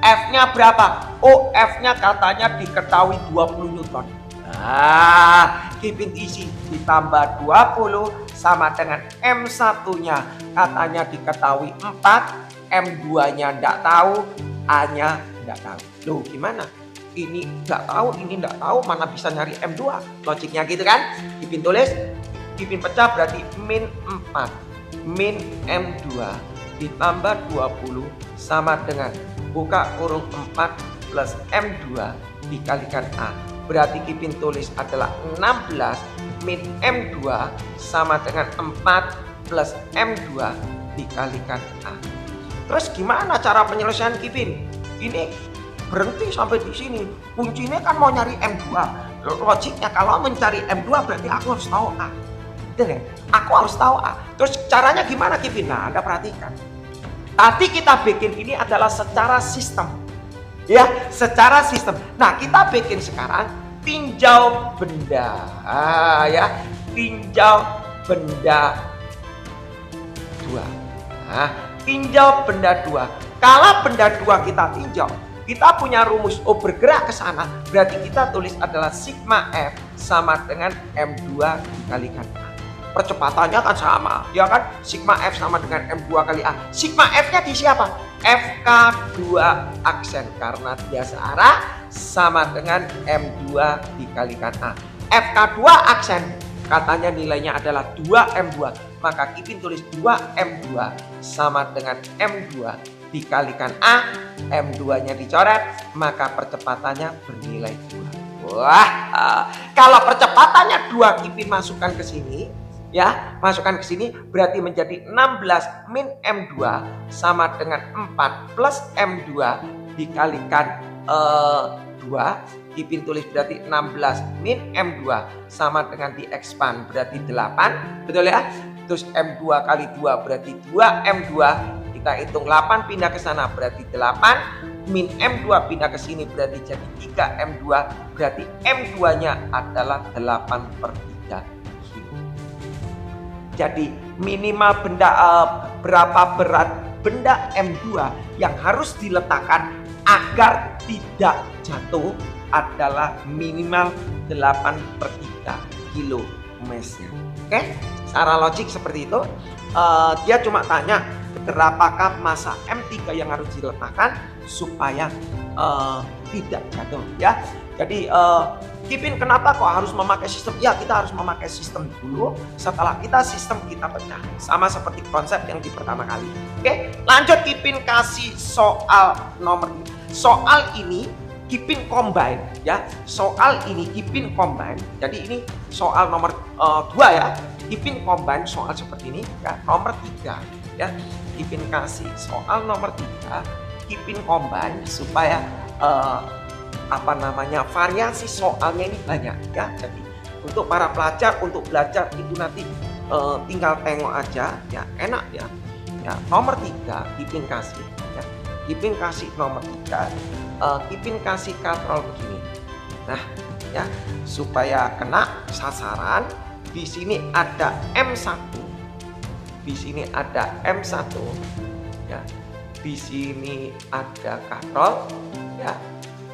F-nya berapa? Oh, F-nya katanya diketahui 20 Newton. Nah, Kipin isi ditambah 20 sama dengan M1-nya katanya diketahui 4, M2-nya enggak tahu, A-nya enggak tahu. Loh, gimana? Ini enggak tahu, ini enggak tahu, mana bisa nyari M2? Logiknya gitu kan? Kipin tulis, Kipin pecah berarti min 4, min M2 ditambah 20 sama dengan buka kurung 4 plus M2 dikalikan A. Berarti Kipin tulis adalah 16 min M2 sama dengan 4 plus M2 dikalikan A. Terus gimana cara penyelesaian Kipin? Ini berhenti sampai di sini. Kuncinya kan mau nyari M2. Logiknya kalau mencari M2 berarti aku harus tahu A. Betul ya? Aku harus tahu A. Terus caranya gimana Kipin? Nah, Anda perhatikan. Tadi kita bikin ini adalah secara sistem. Ya, secara sistem. Nah, kita bikin sekarang tinjau benda. Ya, tinjau benda 2. Nah, tinjau benda 2. Kalau benda 2 kita tinjau, kita punya rumus O bergerak ke sana, berarti kita tulis adalah sigma F sama dengan M2 dikalikan A. Percepatannya kan sama, ya kan? Sigma F sama dengan M2 kali A. Sigma F-nya di siapa? FK2 aksen karena dia searah sama dengan M2 dikalikan A. FK2 aksen katanya nilainya adalah 2M2, maka Kipin tulis 2M2 sama dengan M2 dikalikan A, M2-nya dicoret, maka percepatannya bernilai 2. Wah, kalau percepatannya 2 Kipin masukkan ke sini, ya, masukkan ke sini berarti menjadi 16 min M2 sama dengan 4 plus M2 dikalikan 2. Kipin tulis berarti 16 min M2 sama dengan di-expand berarti 8, betul ya? Terus M2 kali 2 berarti 2M2, kita hitung 8 pindah ke sana berarti 8, min M2 pindah ke sini berarti jadi 3M2, berarti M2-nya adalah 8/3 kilo. Jadi minimal benda berapa berat benda M2 yang harus diletakkan agar tidak jatuh adalah minimal 8/3 kilo massnya. Oke, secara logik seperti itu. Dia cuma tanya berapakah massa M3 yang harus diletakkan supaya tidak jatuh ya. Jadi Kipin kenapa kok harus memakai sistem? Ya, kita harus memakai sistem dulu. Setelah sistem kita pecah. Sama seperti konsep yang di pertama kali. Oke, lanjut Kipin kasih soal nomor 2. Soal ini Kipin combine ya. Soal ini Kipin combine. Jadi ini soal nomor 2 ya. Kipin combine soal seperti ini ya. Nomor 3 ya. Kipin kasih soal nomor 3. Kipin combine supaya variasi soalnya ini banyak ya. Jadi untuk para pelajar untuk belajar itu nanti tinggal tengok aja ya, enak ya. Ya, nomor 3 Kipin kasih ya. Kipin kasih nomor 3. Kipin kasih katrol begini. Nah, ya, supaya kena sasaran, di sini ada M1. Di sini ada M1 ya. Di sini ada katrol ya.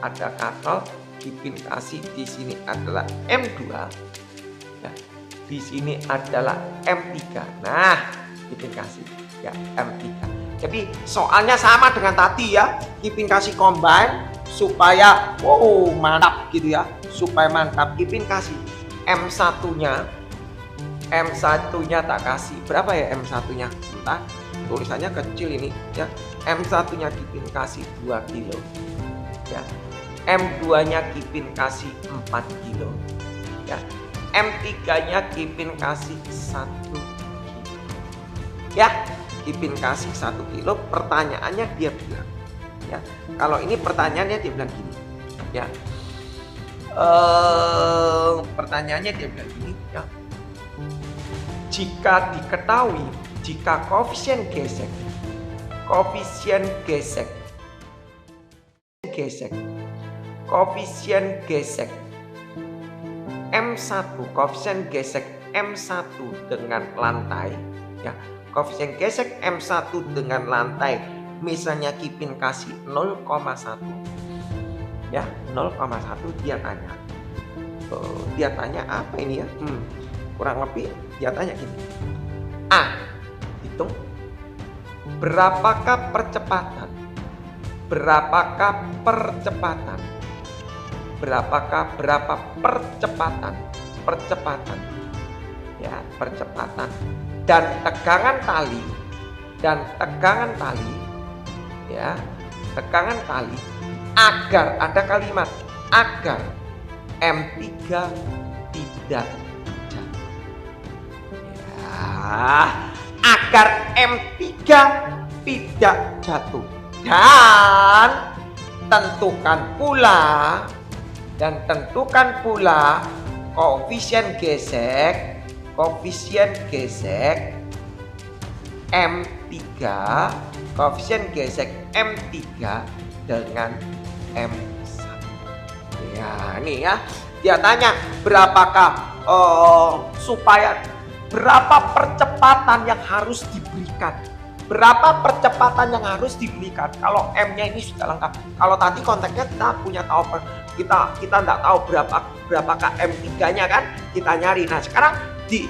Ada katrol, Kipin kasih di sini adalah M2 ya. Di sini adalah M3. Nah, Kipin kasih ya M3. Jadi soalnya sama dengan tadi ya. Kipin kasih combine supaya mantap gitu ya. Supaya mantap Kipin kasih M1-nya. M1-nya tak kasih. Berapa ya M1-nya? Sebentar. Tulisannya kecil ini ya. M1-nya Kipin kasih 2 kilo. Ya. M2-nya Kipin kasih 4 kilo. Ya. M3-nya Kipin kasih 1 kilo. Ya. Kipin kasih 1 kilo, pertanyaannya dia bilang ya, kalau ini pertanyaannya dia bilang gini ya, pertanyaannya dia bilang gini ya, jika diketahui jika koefisien koefisien gesek. Koefisien gesek M1, koefisien gesek M1 dengan lantai ya. Koefisien gesek M1 dengan lantai, misalnya Kipin kasih 0,1 ya, 0,1. Dia tanya apa ini ya, kurang lebih dia tanya gini, hitung berapa percepatan ya, percepatan dan tegangan tali ya, tegangan tali agar ada kalimat agar M3 tidak jatuh ya, agar M3 tidak jatuh, dan tentukan pula koefisien gesek M3 dengan M1 ya. Ini ya, dia tanya berapa percepatan yang harus diberikan. Kalau M-nya ini sudah lengkap. Kalau tadi konteksnya kita tidak tahu berapakah M3-nya kan, kita nyari. Nah sekarang di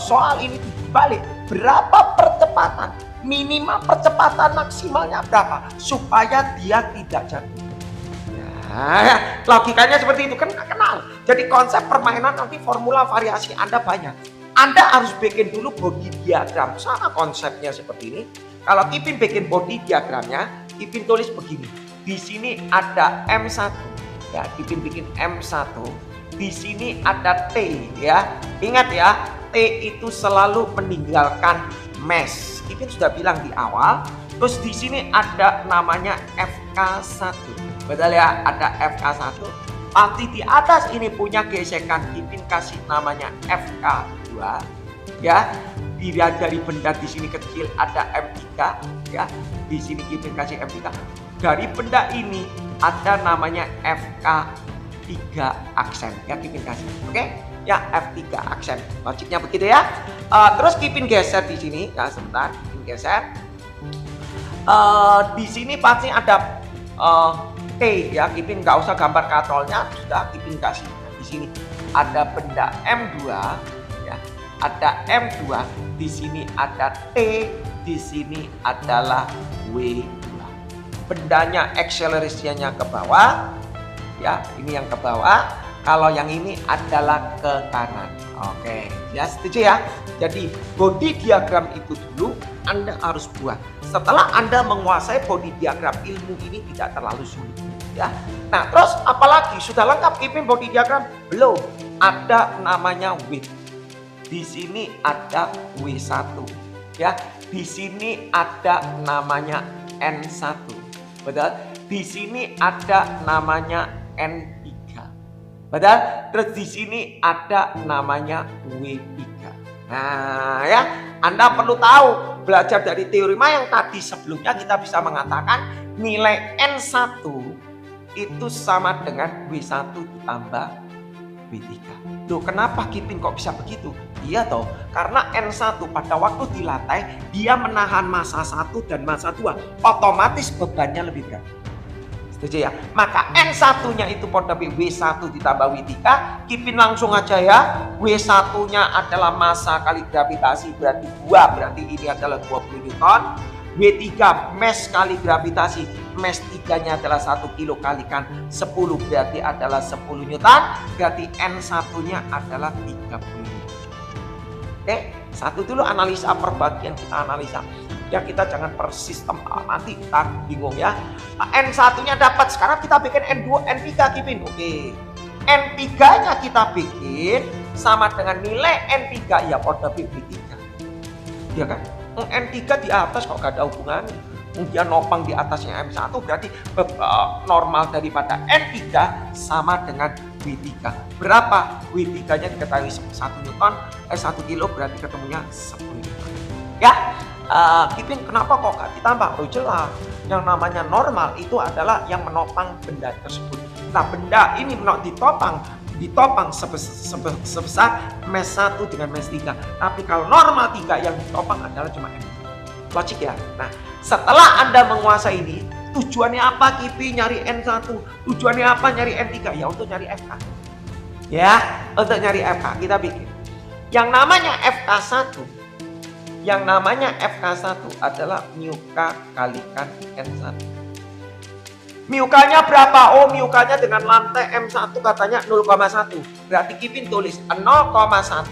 soal ini dibalik, berapa percepatan, minimal percepatan maksimalnya berapa supaya dia tidak jatuh. Ya, logikanya seperti itu kan, kenal. Jadi konsep permainan nanti formula variasi Anda banyak. Anda harus bikin dulu body diagram. Sama konsepnya seperti ini. Kalau Kipin bikin body diagramnya, Kipin tulis begini. Di sini ada M1. Ya, Kipin bikin M1. Di sini ada T ya. Ingat ya, T itu selalu meninggalkan mesh. Kipin sudah bilang di awal. Terus di sini ada namanya FK1. Betul ya, ada FK1. Pasti di atas ini punya gesekan, Kipin kasih namanya FK2 ya. Dilihat dari benda di sini kecil ada M3 ya. Di sini Kipin kasih M3. Dari benda ini ada namanya FK3 aksen ya, Kipin kasih. Oke? Ya, F3 aksen. Logiknya begitu ya. Terus Kipin geser di sini. Ya, sebentar, Kipin geser. Di sini pasti ada T ya, Kipin nggak usah gambar katrolnya, sudah Kipin kasih. Di sini ada benda M2 ya, ada M2, di sini ada T, di sini adalah W2. Bendanya akselerasinya ke bawah ya, ini yang ke bawah, kalau yang ini adalah ke kanan. Oke, ya setuju ya. Jadi body diagram itu dulu Anda harus buat. Setelah Anda menguasai body diagram, ilmu ini tidak terlalu sulit ya. Nah terus apalagi, sudah lengkap Kipin body diagram? Belum, ada namanya width. Di sini ada W1 ya. Di sini ada namanya N1. Betul? Di sini ada namanya N3. Betul? Terus di sini ada namanya W3. Nah ya, Anda perlu tahu, belajar dari teorema yang tadi sebelumnya kita bisa mengatakan nilai N1 itu sama dengan W1 ditambah W3. Loh, kenapa Kipin kok bisa begitu? Iya toh, karena N1 pada waktu dilatih dia menahan massa 1 dan massa 2, otomatis bebannya lebih berat. Setuju ya? Maka N1-nya itu pada W1 ditambah W3, Kipin langsung aja ya. W1-nya adalah massa kali gravitasi berarti 2, berarti ini adalah 20 Newton. W3 mesh kali gravitasi, mesh 3-nya adalah 1 kilo kalikan 10 berarti adalah 10 Newton, berarti N1-nya adalah 30 Newton. Oke, satu dulu analisa perbagian, kita analisa. Ya kita jangan per sistem, nanti kita bingung ya. N1-nya dapat, sekarang kita bikin N2, N3 Kipin. Oke. N3-nya kita bikin sama dengan nilai N3 ya pada W3. Ya kan? N3 di atas kok gak ada hubungannya. Dia nopang di atasnya M1 berarti normal daripada N3 sama dengan W3. Berapa? W3-nya diketahui 1 Newton, 1 kilo berarti ketemunya 10 Newton. Ya. Kipin kenapa kok gak ditambah? Oh jelas, yang namanya normal itu adalah yang menopang benda tersebut. Nah benda ini ditopang sebesar mes 1 dengan mes 3. Tapi kalau normal 3 yang ditopang adalah cuma M. Logik ya? Nah setelah Anda menguasai ini, tujuannya apa Kipi nyari N1? Tujuannya apa nyari N3? Ya untuk nyari FK. Ya, untuk nyari FK kita bikin. Yang namanya FK1 adalah mu K kalikan N1. Mu K-nya berapa? Oh, mu K-nya dengan lantai M1 katanya 0,1. Berarti Kipin tulis 0,1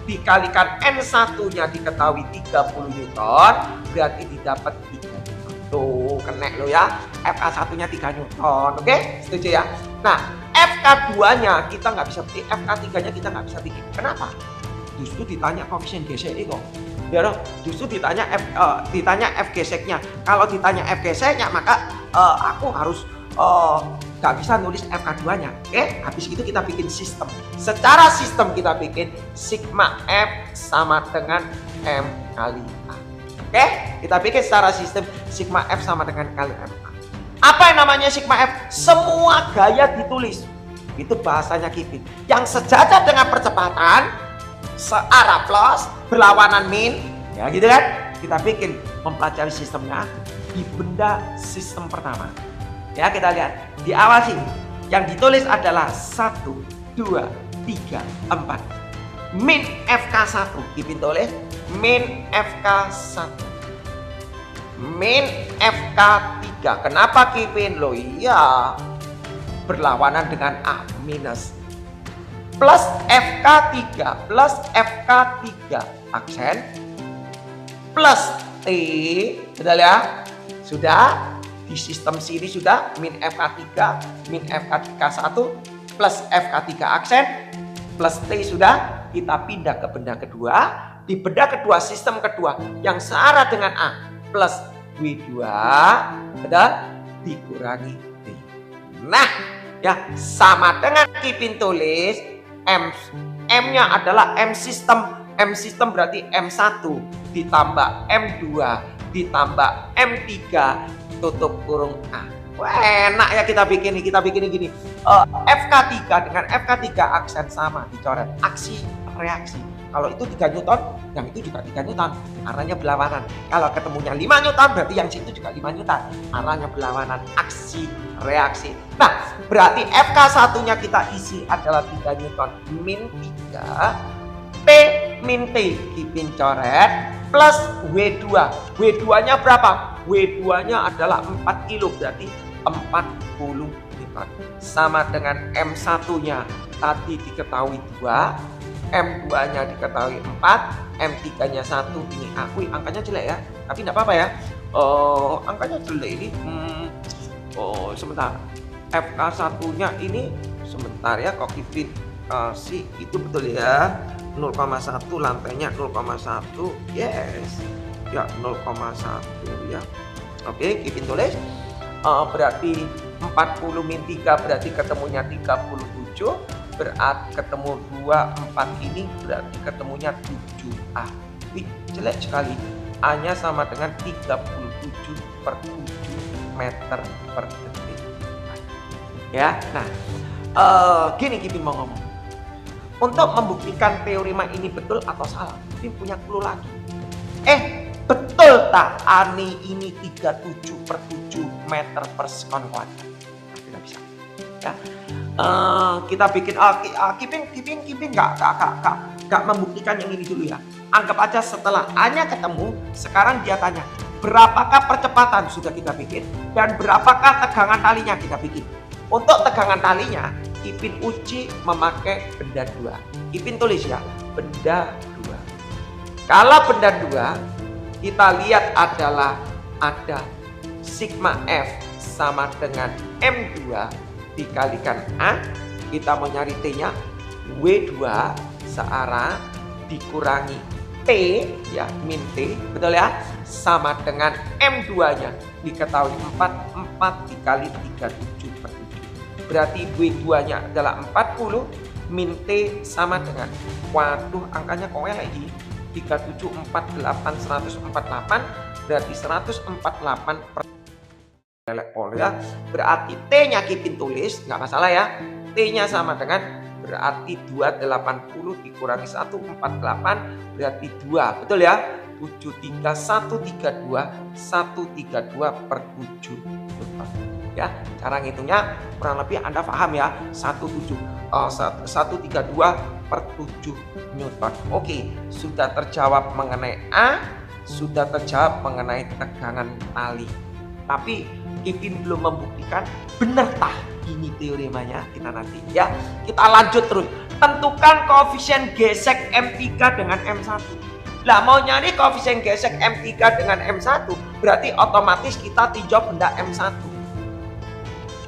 dikalikan N1-nya diketahui 30 Newton, berarti didapat 3 Newton. Tuh, kena lo ya. FK1-nya 3 Newton. Oke? Setuju ya? Nah, FK2-nya kita nggak bisa bikin, FK3-nya kita nggak bisa bikin. Kenapa? Justru ditanya koefisien gesek kok. Ya dong, justru ditanya F geseknya. Kalau ditanya F geseknya maka aku harus nggak bisa nulis FK2-nya. Oke, habis itu kita bikin sistem. Secara sistem kita bikin sigma F sama dengan M kali A. Oke, kita bikin secara sistem sigma F sama dengan kali M A. Apa yang namanya sigma F? Semua gaya ditulis. Itu bahasanya Kipin. Yang sejajar dengan percepatan, searah plus, berlawanan min, ya gitu kan? Kita bikin mempelajari sistemnya di benda sistem pertama. Ya kita lihat, di awal sih yang ditulis adalah 1, 2, 3, 4. Min FK1, Kipin tulis min FK1. Min FK3. Kenapa Kipin? Loh iya, berlawanan dengan A minus. Plus FK3 aksen plus T, sudah ya? Sudah di sistem sini sudah min FK3 min FK1 plus FK3 aksen plus T sudah. Kita pindah ke benda kedua. Di benda kedua, sistem kedua yang searah dengan A plus W2 ada dikurangi T. Nah ya sama dengan Kipin tulis M-nya adalah M sistem berarti M1 ditambah M2 ditambah M3 tutup kurung A. Wah, enak ya kita bikin gini. FK3 dengan FK3 aksen sama dicoret. Aksi reaksi. Kalau itu 3 Newton, yang itu juga 3 Newton. Arahnya berlawanan. Kalau ketemunya 5 Newton, berarti yang situ juga 5 Newton. Arahnya berlawanan. Aksi reaksi. Nah, berarti FK1-nya kita isi adalah 3 Newton min 3. P min T Kipin coret plus W2. W2-nya berapa? W2-nya adalah 4 kilo, berarti 40 Newton. Sama dengan M1-nya tadi diketahui 2. M2-nya diketahui 4, M3-nya 1. Ini akui angkanya jelek ya, tapi tidak apa-apa ya. Angkanya jelek ini. Sebentar. FK1-nya ini sebentar ya, kok Kipin kasih itu betul ya. 0,1 lantainya 0,1. Yes. Ya 0,1 ya. Oke, Kipin tulis. Berarti 40 min 3 berarti ketemunya 37. Berarti ketemu 2, 4 ini berarti ketemunya 7A. Wih, jelek sekali. A-nya sama dengan 37/7 meter per detik. Ya, nah gini Kipin mau ngomong. Untuk membuktikan teorema ini betul atau salah, Kipin punya clue lagi. Betul tak Ani ini 37/7 meter per sekon kuadrat? Nah, tidak bisa. Ya. Kita bikin Kipin nggak membuktikan yang ini dulu ya. Anggap aja setelah A-nya ketemu, sekarang dia tanya berapakah percepatan, sudah kita bikin, dan berapakah tegangan talinya kita bikin. Untuk tegangan talinya Kipin uji memakai benda 2. Kipin tulis ya, benda 2. Kalau benda 2 kita lihat adalah ada sigma F sama dengan M2 dikalikan A, kita mau nyari T-nya, W2 searah dikurangi T ya, min T, betul ya, sama dengan M2-nya diketahui 4 dikali 37/7. Berarti W2-nya adalah 40, min T sama dengan, waduh angkanya kok lagi, 3748 148 berarti 148 per ya. Berarti T-nya Kipin tulis, nggak masalah ya. T-nya sama dengan berarti 280 dikurangi 148 berarti 2. Betul ya? 73132 per 7 Newton. Ya, cara ngitungnya kurang lebih Anda paham ya. 132 per 7 Newton. Oke, sudah terjawab mengenai A, sudah terjawab mengenai tegangan tali. Tapi Kipin belum membuktikan benar tah ini teoremanya, kita nanti ya. Kita lanjut terus. Tentukan koefisien gesek M3 dengan M1. Lah mau nyari koefisien gesek M3 dengan M1 berarti otomatis kita tinjau benda M1.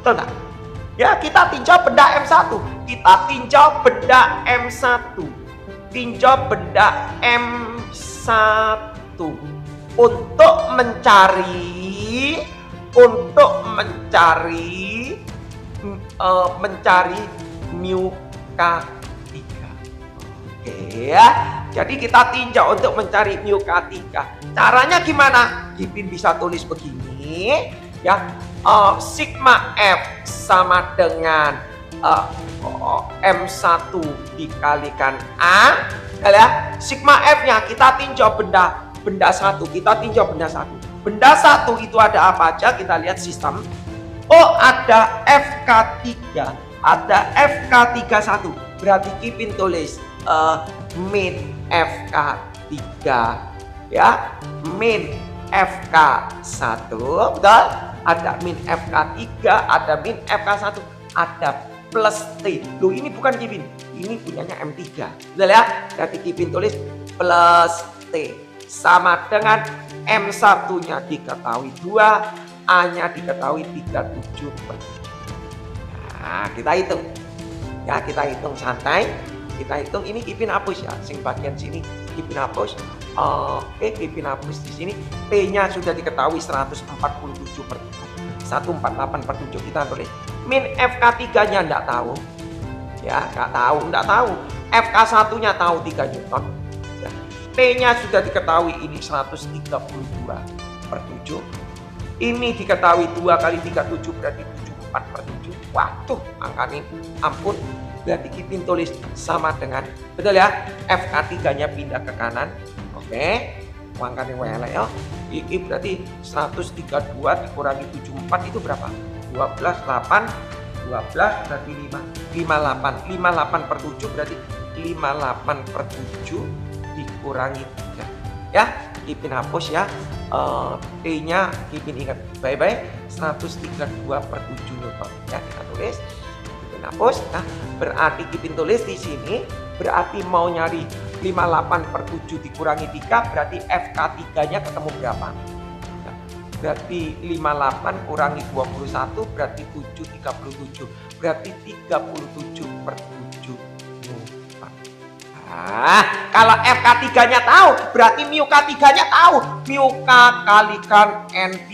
Betul nggak? Ya, kita tinjau benda M1. Kita tinjau benda M1. Tinjau benda M1 untuk mencari mu K3. Oke ya. Jadi kita tinjau untuk mencari mu K3. Caranya gimana? Kipin bisa tulis begini ya. Sigma F sama dengan M1 dikalikan A. Ya, sigma F-nya kita tinjau benda 1, kita tinjau benda 1. Benda 1 itu ada apa aja? Kita lihat sistem. Oh, ada FK3, ada FK31. Berarti Kipin tulis min FK3 ya, min FK1, betul? Ada min FK3, ada min FK1, ada plus T. Loh, ini bukan Kipin, ini punyanya M3. Betul ya? Berarti Kipin tulis plus T sama dengan M1-nya diketahui 2, A-nya diketahui 37 per 3. Nah, kita hitung. Ya, kita hitung santai. Kita hitung ini Kipin hapus ya. Sing bagian sini Kipin hapus. Oke, Kipin hapus di sini. T-nya sudah diketahui 147 per 7. 148 per 7 kita tulis. Min FK3-nya enggak tahu. Ya, enggak tahu. FK1-nya tahu 3 Newton. Ya. T-nya sudah diketahui ini 132 per 7. Ini diketahui 2 kali 37 berarti 74 per 7. Waduh, angka ini ampun. Berarti Kipin tulis sama dengan, betul ya, FK3-nya pindah ke kanan. Oke, angkanya welek ya. Ini berarti 132 dikurangi 74 itu berapa? 12, 8, 12 berarti 5. 58, 58 per 7 berarti 58 per 7 dikurangi 3. Ya, Kipin hapus ya. T-nya Kipin ingat baik-baik, 132 per 7 Newton. Ya, kita tulis. Kipin hapus. Nah, berarti Kipin tulis di sini, berarti mau nyari 58 per 7 dikurangi 3, berarti FK3-nya ketemu berapa? Nah, berarti 58 kurangi 21 berarti 37. Berarti 37 per 7 Newton. Nah, kalau FK3-nya tahu, berarti mu K3-nya tahu. Mu K kalikan N3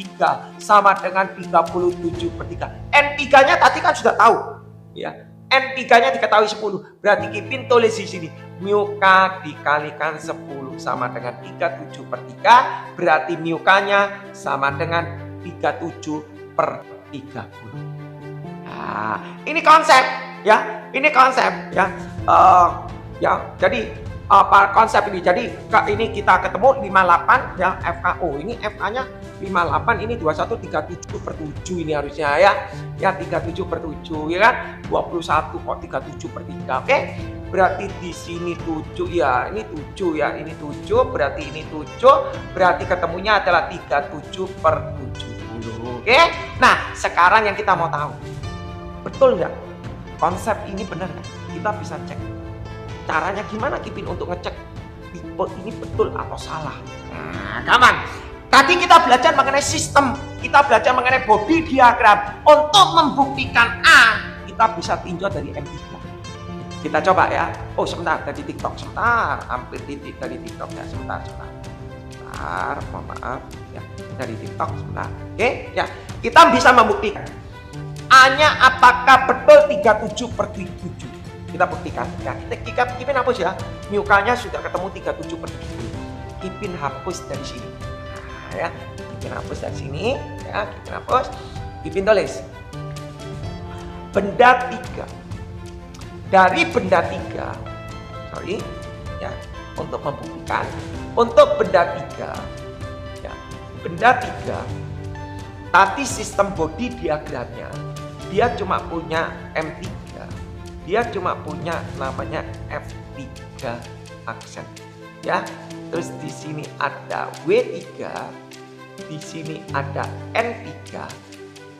sama dengan 37 per 3. N3-nya tadi kan sudah tahu. Ya, N3-nya diketahui 10. Berarti Kipin tulis di sini. Mu K dikalikan 10 sama dengan 37 per 3. Berarti mu K-nya sama dengan 37 per 30. Nah, ini konsep. Ya, ini konsep. Ya. Ya, jadi apa konsep ini? Jadi ini kita ketemu 58 ya FKO. Ini FK-nya 58, ini 21 37 per 7 ini harusnya ya. Ya 37 per 7 ya kan? 21 kok 37 per 3. Oke. Berarti di sini 7 ya, ini 7 ya, ini 7, berarti ini 7, berarti ketemunya adalah 37 per 70. Oke. Nah, sekarang yang kita mau tahu. Betul nggak? Konsep ini benar nggak? Kita bisa cek. Caranya gimana Kipin untuk ngecek tipe ini betul atau salah? Nah, kawan. Tadi kita belajar mengenai sistem, kita belajar mengenai body diagram. Untuk membuktikan A, kita bisa tinjau dari M3. Kita coba ya. Oh, sebentar dari TikTok, sebentar. Hampir titik dari TikTok ya, sebentar. Mohon maaf ya, dari TikTok sebentar. Oke, ya. Kita bisa membuktikan A-nya apakah betul 37 per 7. Kita buktikan. Ya, Kipin hapus ya. Mu-nya sudah ketemu 37/70. Kipin hapus dari sini. Nah, ya. Kipin hapus dari sini. Ya, Kipin hapus. Kipin tulis. Benda 3. Dari benda 3. Sorry. Ya, untuk membuktikan. Untuk benda 3. Ya, benda 3. Tadi sistem body diagramnya. Dia cuma punya M3. Dia cuma punya namanya F3 aksen, ya. Terus di sini ada W3, di sini ada N3.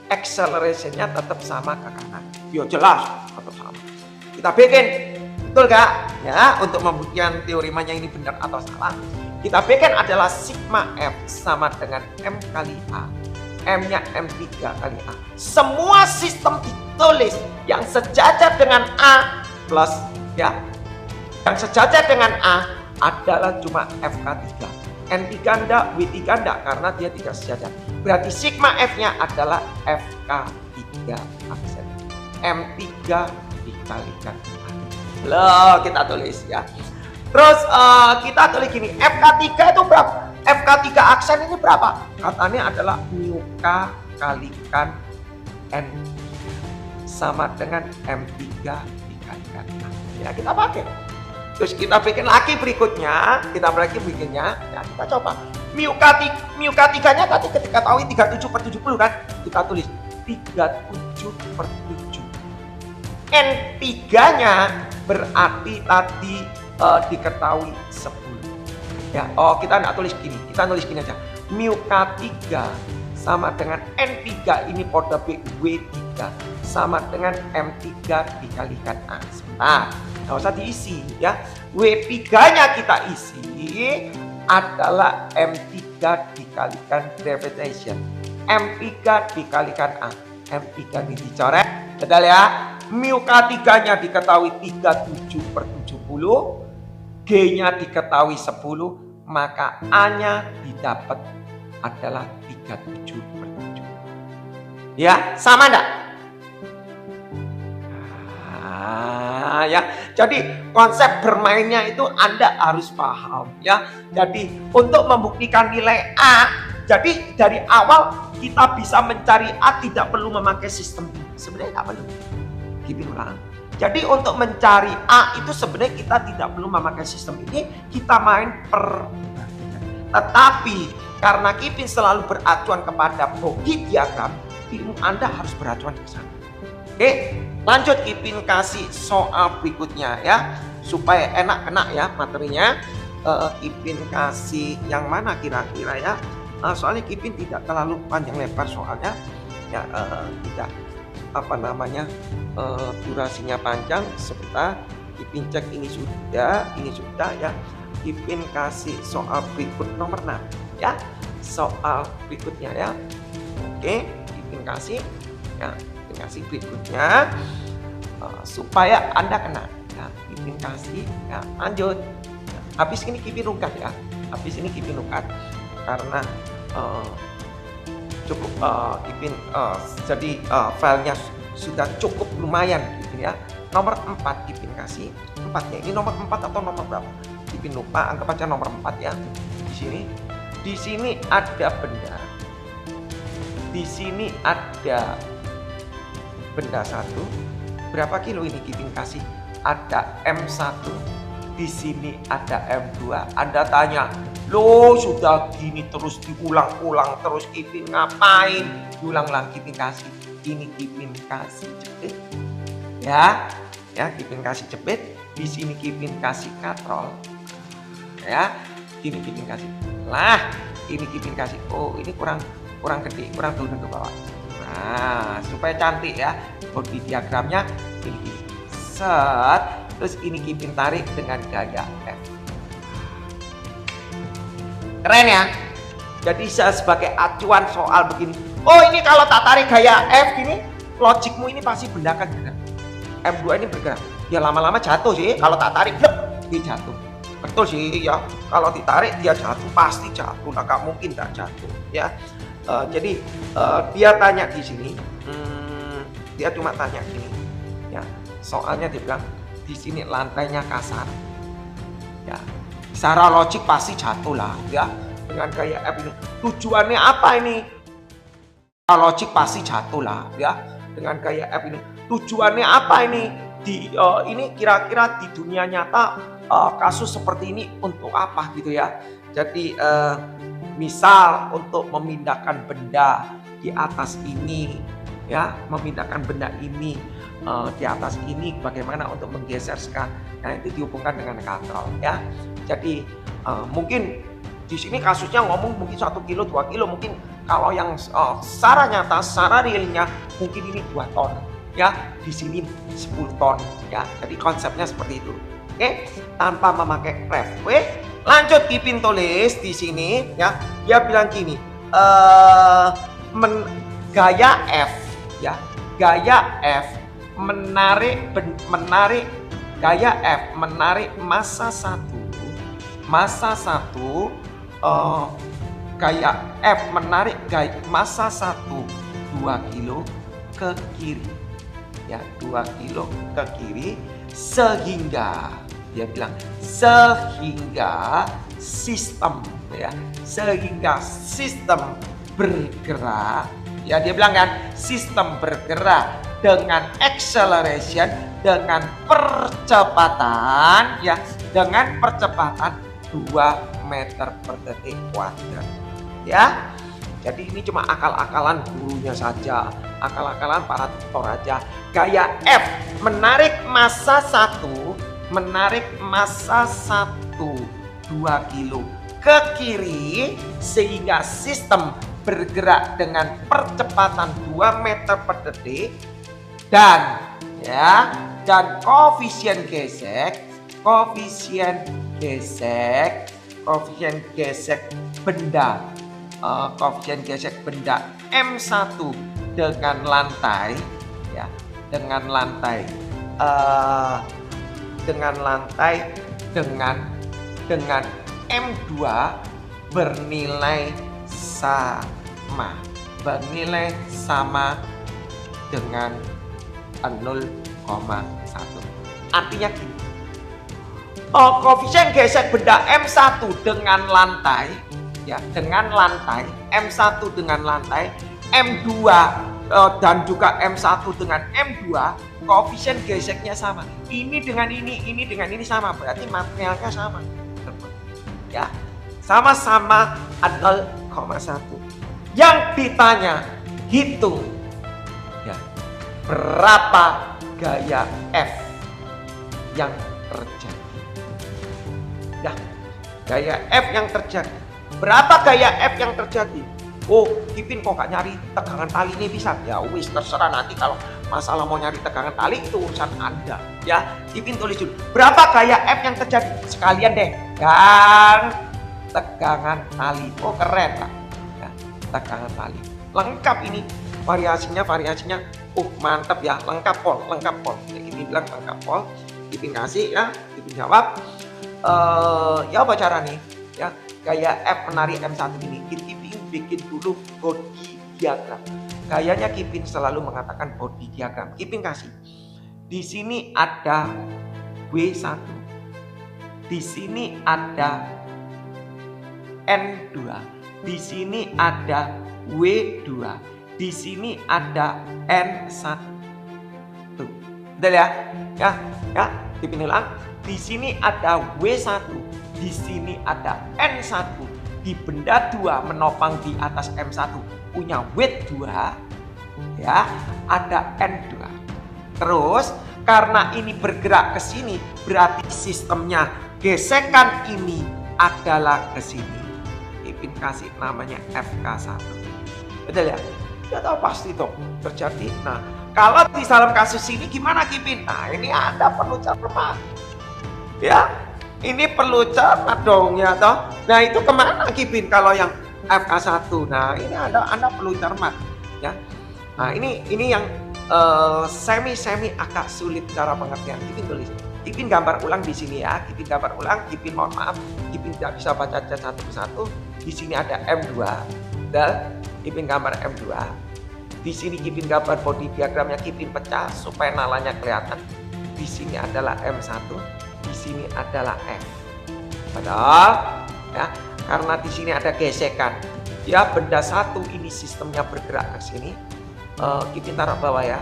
Accelerationnya tetap sama ke kanan. Ya jelas, tetap sama. Kita bikin, betul gak? Ya, untuk membuktikan teorimanya ini benar atau salah, kita bikin adalah sigma F sama dengan M kali A. M-nya M3 kali A. Semua sistem ditulis yang sejajar dengan A plus, ya. Yang sejajar dengan A adalah cuma FK3. N3 enggak, W3 enggak karena dia tidak sejajar. Berarti sigma F-nya adalah FK3 aksen. M3 dikalikan A. Loh, kita tulis ya. Terus kita tulis gini, FK3 itu berapa? FK3 aksen ini berapa? Katanya adalah mu-K kalikan N sama dengan M3 dikalikan A. Ya, kita pakai. Terus kita bikin lagi berikutnya, kita bikinnya, ya kita coba. mu-K3-nya tadi ketika tahu 37/70 kan? Kita tulis 37/7. N3-nya berarti tadi diketahui 10. Ya, kita nggak tulis gini, kita tulis gini aja. mu-K3 sama dengan N3 ini pada W3 sama dengan M3 dikalikan A. Sebentar, nggak usah diisi ya. W3-nya kita isi adalah M3 dikalikan gravitation. M3 dikalikan A. M3 ini dicoret, betul ya. mu-K3-nya diketahui 37/70. G-nya diketahui 10, maka A-nya didapat adalah 37/7. Ya, sama enggak? Nah, ya. Jadi konsep bermainnya itu Anda harus paham ya. Jadi untuk membuktikan nilai A, jadi dari awal kita bisa mencari A tidak perlu memakai sistem. Sebenarnya enggak perlu. Kipin ulang. Jadi untuk mencari A itu sebenarnya kita tidak perlu memakai sistem ini, kita main perbandingan. Tetapi karena Kipin selalu beracuan kepada body diagram, ilmu Anda harus beracuan ke sana. Oke, lanjut Kipin kasih soal berikutnya ya, supaya enak ya materinya. Kipin kasih yang mana kira-kira ya? Soalnya Kipin tidak terlalu panjang lebar soalnya, ya tidak durasinya panjang. Sebentar, Kipin cek ini sudah ya. Kipin kasih soal berikut nomor 6 ya, soal berikutnya ya. Oke, Kipin kasih ya, Kipin kasih berikutnya supaya Anda kena ya. Kipin kasih ya, lanjut ya. Habis ini Kipin rungkat ya, karena cukup Kipin jadi filenya sudah cukup lumayan gitu ya. Nomor 4 Kipin kasih. 4-nya ini nomor 4 atau nomor berapa? Kipin lupa, anggap aja nomor 4 ya. Di sini ada benda. Di sini ada benda 1. Berapa kilo ini Kipin kasih? Ada M1. Di sini ada M2. Anda tanya, loh sudah gini terus diulang-ulang terus, Kipin ngapain? Diulang lagi Kipin kasih. Ini Kipin kasih jepit ya, Kipin kasih jepit. Di sini Kipin kasih katrol ya, ini Kipin kasih lah, ini Kipin kasih. Oh ini kurang gede, kurang turun ke bawah. Nah supaya cantik ya body diagramnya ini set. Terus ini Kipin tarik dengan gaya F. Keren ya. Jadi saya sebagai acuan soal begini, oh ini kalau tak tarik gaya F gini, logikmu ini pasti benda akan bergerak. M2 ini bergerak, ya lama-lama jatuh sih. Kalau tak tarik, dia jatuh. Betul sih ya. Kalau ditarik dia jatuh, pasti jatuh. Nah, gak mungkin tak jatuh ya. Jadi dia tanya di sini, dia cuma tanya gini, ya. Soalnya dia bilang di sini lantainya kasar. Ya, secara logik pasti jatuh lah ya dengan gaya F ini. Tujuannya apa ini? Secara logik pasti jatuh lah ya dengan gaya F ini. Tujuannya apa ini? Ini kira-kira di dunia nyata kasus seperti ini untuk apa gitu ya? Jadi misal untuk memindahkan benda di atas ini ya, memindahkan benda ini di atas ini, bagaimana untuk menggeserkan. Nah, itu dihubungkan dengan kontrol ya. Jadi mungkin di sini kasusnya ngomong mungkin 1 kilo 2 kilo, mungkin kalau yang secara nyata, secara realnya mungkin ini 2 ton ya, di sini 10 ton ya. Jadi konsepnya seperti itu. Oke, tanpa memakai ref. Oke, lanjut Kipin tulis di sini ya. Dia bilang gini, gaya F ya, gaya F menarik gaya F menarik massa 1 gaya F menarik massa 1 2 kilo ke kiri ya, 2 kilo ke kiri, sehingga dia bilang sehingga sistem ya, sehingga sistem bergerak ya, dia bilang kan sistem bergerak dengan acceleration, dengan percepatan ya, dengan percepatan 2 meter per detik kuadrat ya. Jadi ini cuma akal-akalan gurunya saja, akal-akalan para tutor aja. Gaya F menarik massa 1 2 kilo ke kiri, sehingga sistem bergerak dengan percepatan 2 meter per detik, dan ya, dan koefisien gesek benda M1 dengan lantai ya, dengan M2 bernilai sama dengan 0,1. Artinya gini, koefisien gesek benda M1 dengan lantai ya, dengan lantai M1 dengan lantai, M2 dan juga M1 dengan M2, koefisien geseknya sama. Ini dengan ini sama, berarti materialnya sama ya, sama-sama 0,1. Yang ditanya, hitung ya, berapa gaya F yang terjadi ya, gaya F yang terjadi. Berapa gaya F yang terjadi? Oh, Kipin kok gak nyari tegangan tali ini bisa? Ya wis, terserah, nanti kalau masalah mau nyari tegangan tali itu urusan Anda ya. Kipin tulis dulu berapa gaya F yang terjadi, sekalian deh dan tegangan tali. Oh keren lah ya, tegangan tali lengkap ini, variasinya oh mantap ya, lengkap pol. Kipin bilang lengkap pol, Kipin kasih ya, Kipin jawab ya apa cara nih ya, gaya F menarik M1 ini. Kipin bikin dulu body diagram. Gayanya Kipin selalu mengatakan body diagram. Kipin kasih di sini ada W1, di sini ada N2, di sini ada W2, di sini ada N1. Betul ya? Ya, Kipin ulang. Di sini ada W1, di sini ada N1. Di benda 2 menopang di atas M1 punya weight 2 ya, ada N2. Terus karena ini bergerak ke sini, berarti sistemnya gesekan ini adalah ke sini. Kipin kasih namanya FK1. Betul ya? Ya tahu pasti tuh terjadi. Nah, kalau di dalam kasus ini gimana Kipin? Nah, ini Anda perlu cermat. Ya, ini perlu cermat dong ya toh. Nah, itu kemana Kipin kalau yang FK1? Nah, ini Anda perlu cermat ya. Nah, ini yang semi agak sulit cara pengertian. Kipin tulis. Kipin gambar ulang di sini ya. Kipin gambar ulang. Kipin mohon maaf, Kipin tidak bisa baca satu persatu. Di sini ada M2 dan Kipin gambar M2. Di sini Kipin gambar body diagramnya, Kipin pecah supaya nalanya kelihatan. di sini adalah M1, di sini adalah F. Padahal ya, karena di sini ada gesekan, ya benda satu ini sistemnya bergerak ke sini. Kita taruh bawah ya,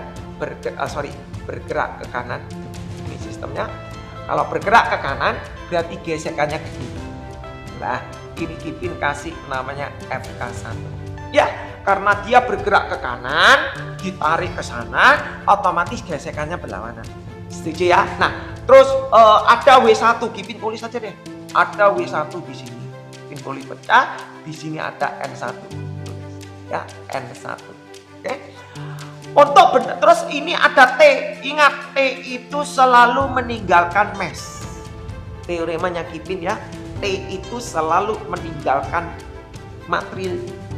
bergerak ke kanan. Ini sistemnya. Kalau bergerak ke kanan, berarti gesekannya ke kiri. Nah, ini Kipin kasih namanya FK1. Ya, karena dia bergerak ke kanan, ditarik ke sana, otomatis gesekannya berlawanan. Setuju ya? Nah, terus ada W1, Kipin tulis aja deh. Ada W1 di sini. Kipin tulis pecah, di sini ada N1. Ya, N1. Oke. Untuk benda, terus ini ada T. Ingat, T itu selalu meninggalkan mes. Teoremanya Kipin ya. T itu selalu meninggalkan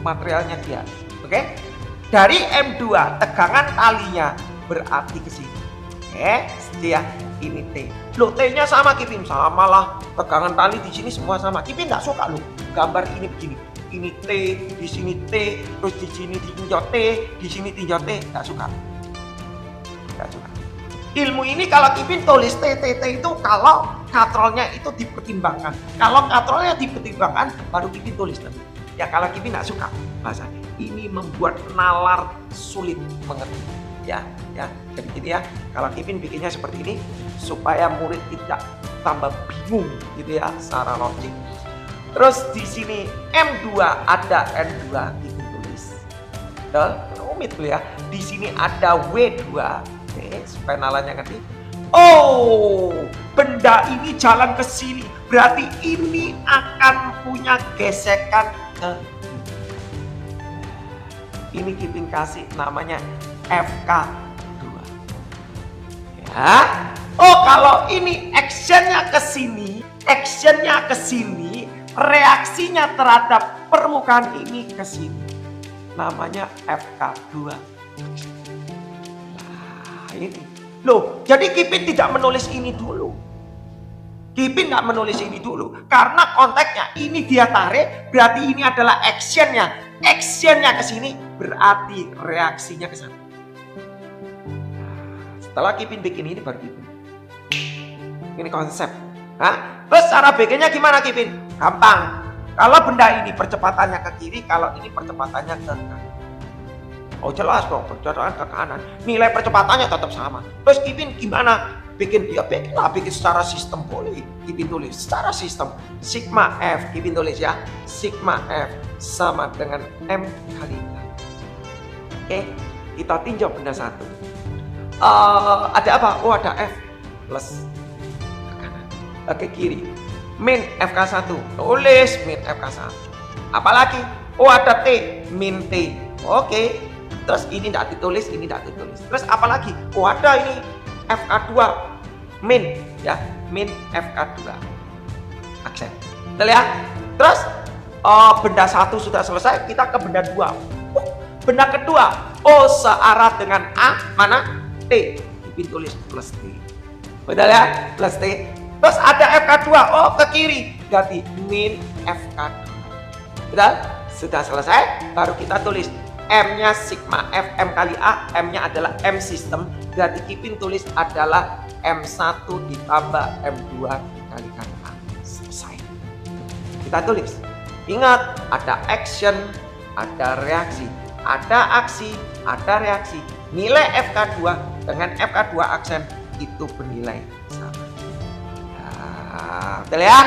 materialnya dia. Oke? Dari M2 tegangan talinya berarti ke sini. Oke, ya. Ini T. Loh, T-nya sama Kipin, sama lah. Tegangan tali di sini semua sama. Kipin nggak suka loh gambar ini begini. Ini T, di sini T, terus di sini tinjau T, di sini tinjau T, nggak suka. Nggak suka. Ilmu ini kalau Kipin tulis T itu kalau katrolnya itu dipertimbangkan. Kalau katrolnya dipertimbangkan, baru Kipin tulis nanti. Ya kalau Kipin nggak suka bahasa ini membuat nalar sulit mengerti. Ya. Jadi gini ya. Kalau Kipin bikinnya seperti ini supaya murid tidak tambah bingung gitu ya secara logik. Terus di sini M2 ada N2 Kipin tulis. Rumit tuh ya. Di sini ada W2. Oke, supaya nalarnya ngerti. Oh, benda ini jalan ke sini. Berarti ini akan punya gesekan ke ini Kipin kasih namanya FK2. Ya. Oh, kalau ini actionnya ke sini, reaksinya terhadap permukaan ini ke sini. Namanya FK2. Nah, ini. Loh, jadi Kipin tidak menulis ini dulu. Kipin nggak menulis ini dulu. Karena konteksnya ini dia tarik, berarti ini adalah actionnya. Actionnya ke sini, berarti reaksinya ke sana. Setelah Kipin bikin ini, baru Kipin. Ini konsep. Nah, terus cara bikinnya gimana Kipin? Gampang. Kalau benda ini percepatannya ke kiri, kalau ini percepatannya ke kanan. Oh jelas dong, percepatan ke kanan. Nilai percepatannya tetap sama. Terus Kipin gimana? Bikin secara sistem boleh. Kipin tulis secara sistem. Sigma F, Kipin tulis ya. Sigma F sama dengan M kali K. Oke, kita tinjau benda satu. Ada apa? Oh ada F plus ke kanan. Ke kiri. Min FK1. Tulis min FK1. Apalagi? Oh ada T. Min T. Oke. Terus ini tidak ditulis, ini tidak ditulis. Terus apalagi? Oh ada ini FK2 min ya. Min FK2. Aksen. Betul ya? Terus benda satu sudah selesai. Kita ke benda dua. Benda kedua. Oh searah dengan A. Mana? T. Kipin tulis plus T. Betul ya? Plus T. Terus ada FK2, oh ke kiri, berarti min FK2. Betul? Sudah selesai, baru kita tulis M-nya sigma F, M kali A, M-nya adalah M sistem, berarti Kipin tulis adalah M1 ditambah M2 dikalikan A. Selesai. Kita tulis. Ingat, ada action, ada reaksi. Ada aksi, ada reaksi. Nilai FK2 dengan FK2 aksen itu bernilai sama. Betul ya?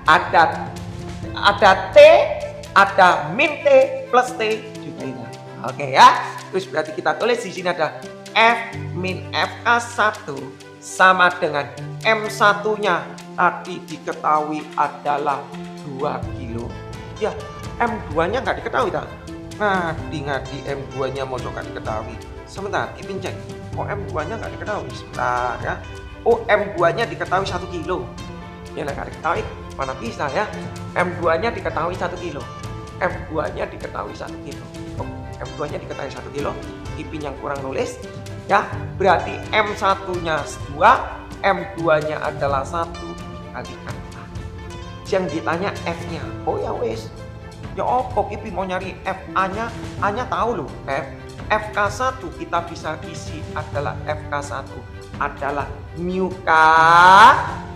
Ada T, ada min T plus T juga ini. Oke ya. Terus berarti kita tulis di sini ada F min FK1 sama dengan M1-nya tadi diketahui adalah 2 kilo. Ya, M2-nya nggak diketahui tak? Ngadi M2-nya mau nggak diketahui. Sebentar, Kipin cek. Oh M2-nya nggak diketahui. Sebentar ya. Oh M2-nya diketahui 1 kilo. Ya nggak diketahui, mana bisa ya. M2-nya diketahui 1 kilo. M2-nya diketahui 1 kilo. Oh, M2-nya diketahui 1 kilo. Kipin yang kurang nulis. Ya, berarti M1-nya 2, M2-nya adalah 1 dikalikan A. Yang ditanya F-nya. Oh ya wes. Ya opo Kipin mau nyari F-A-nya, A-nya tahu loh. FK1 kita bisa isi adalah FK1 adalah mu K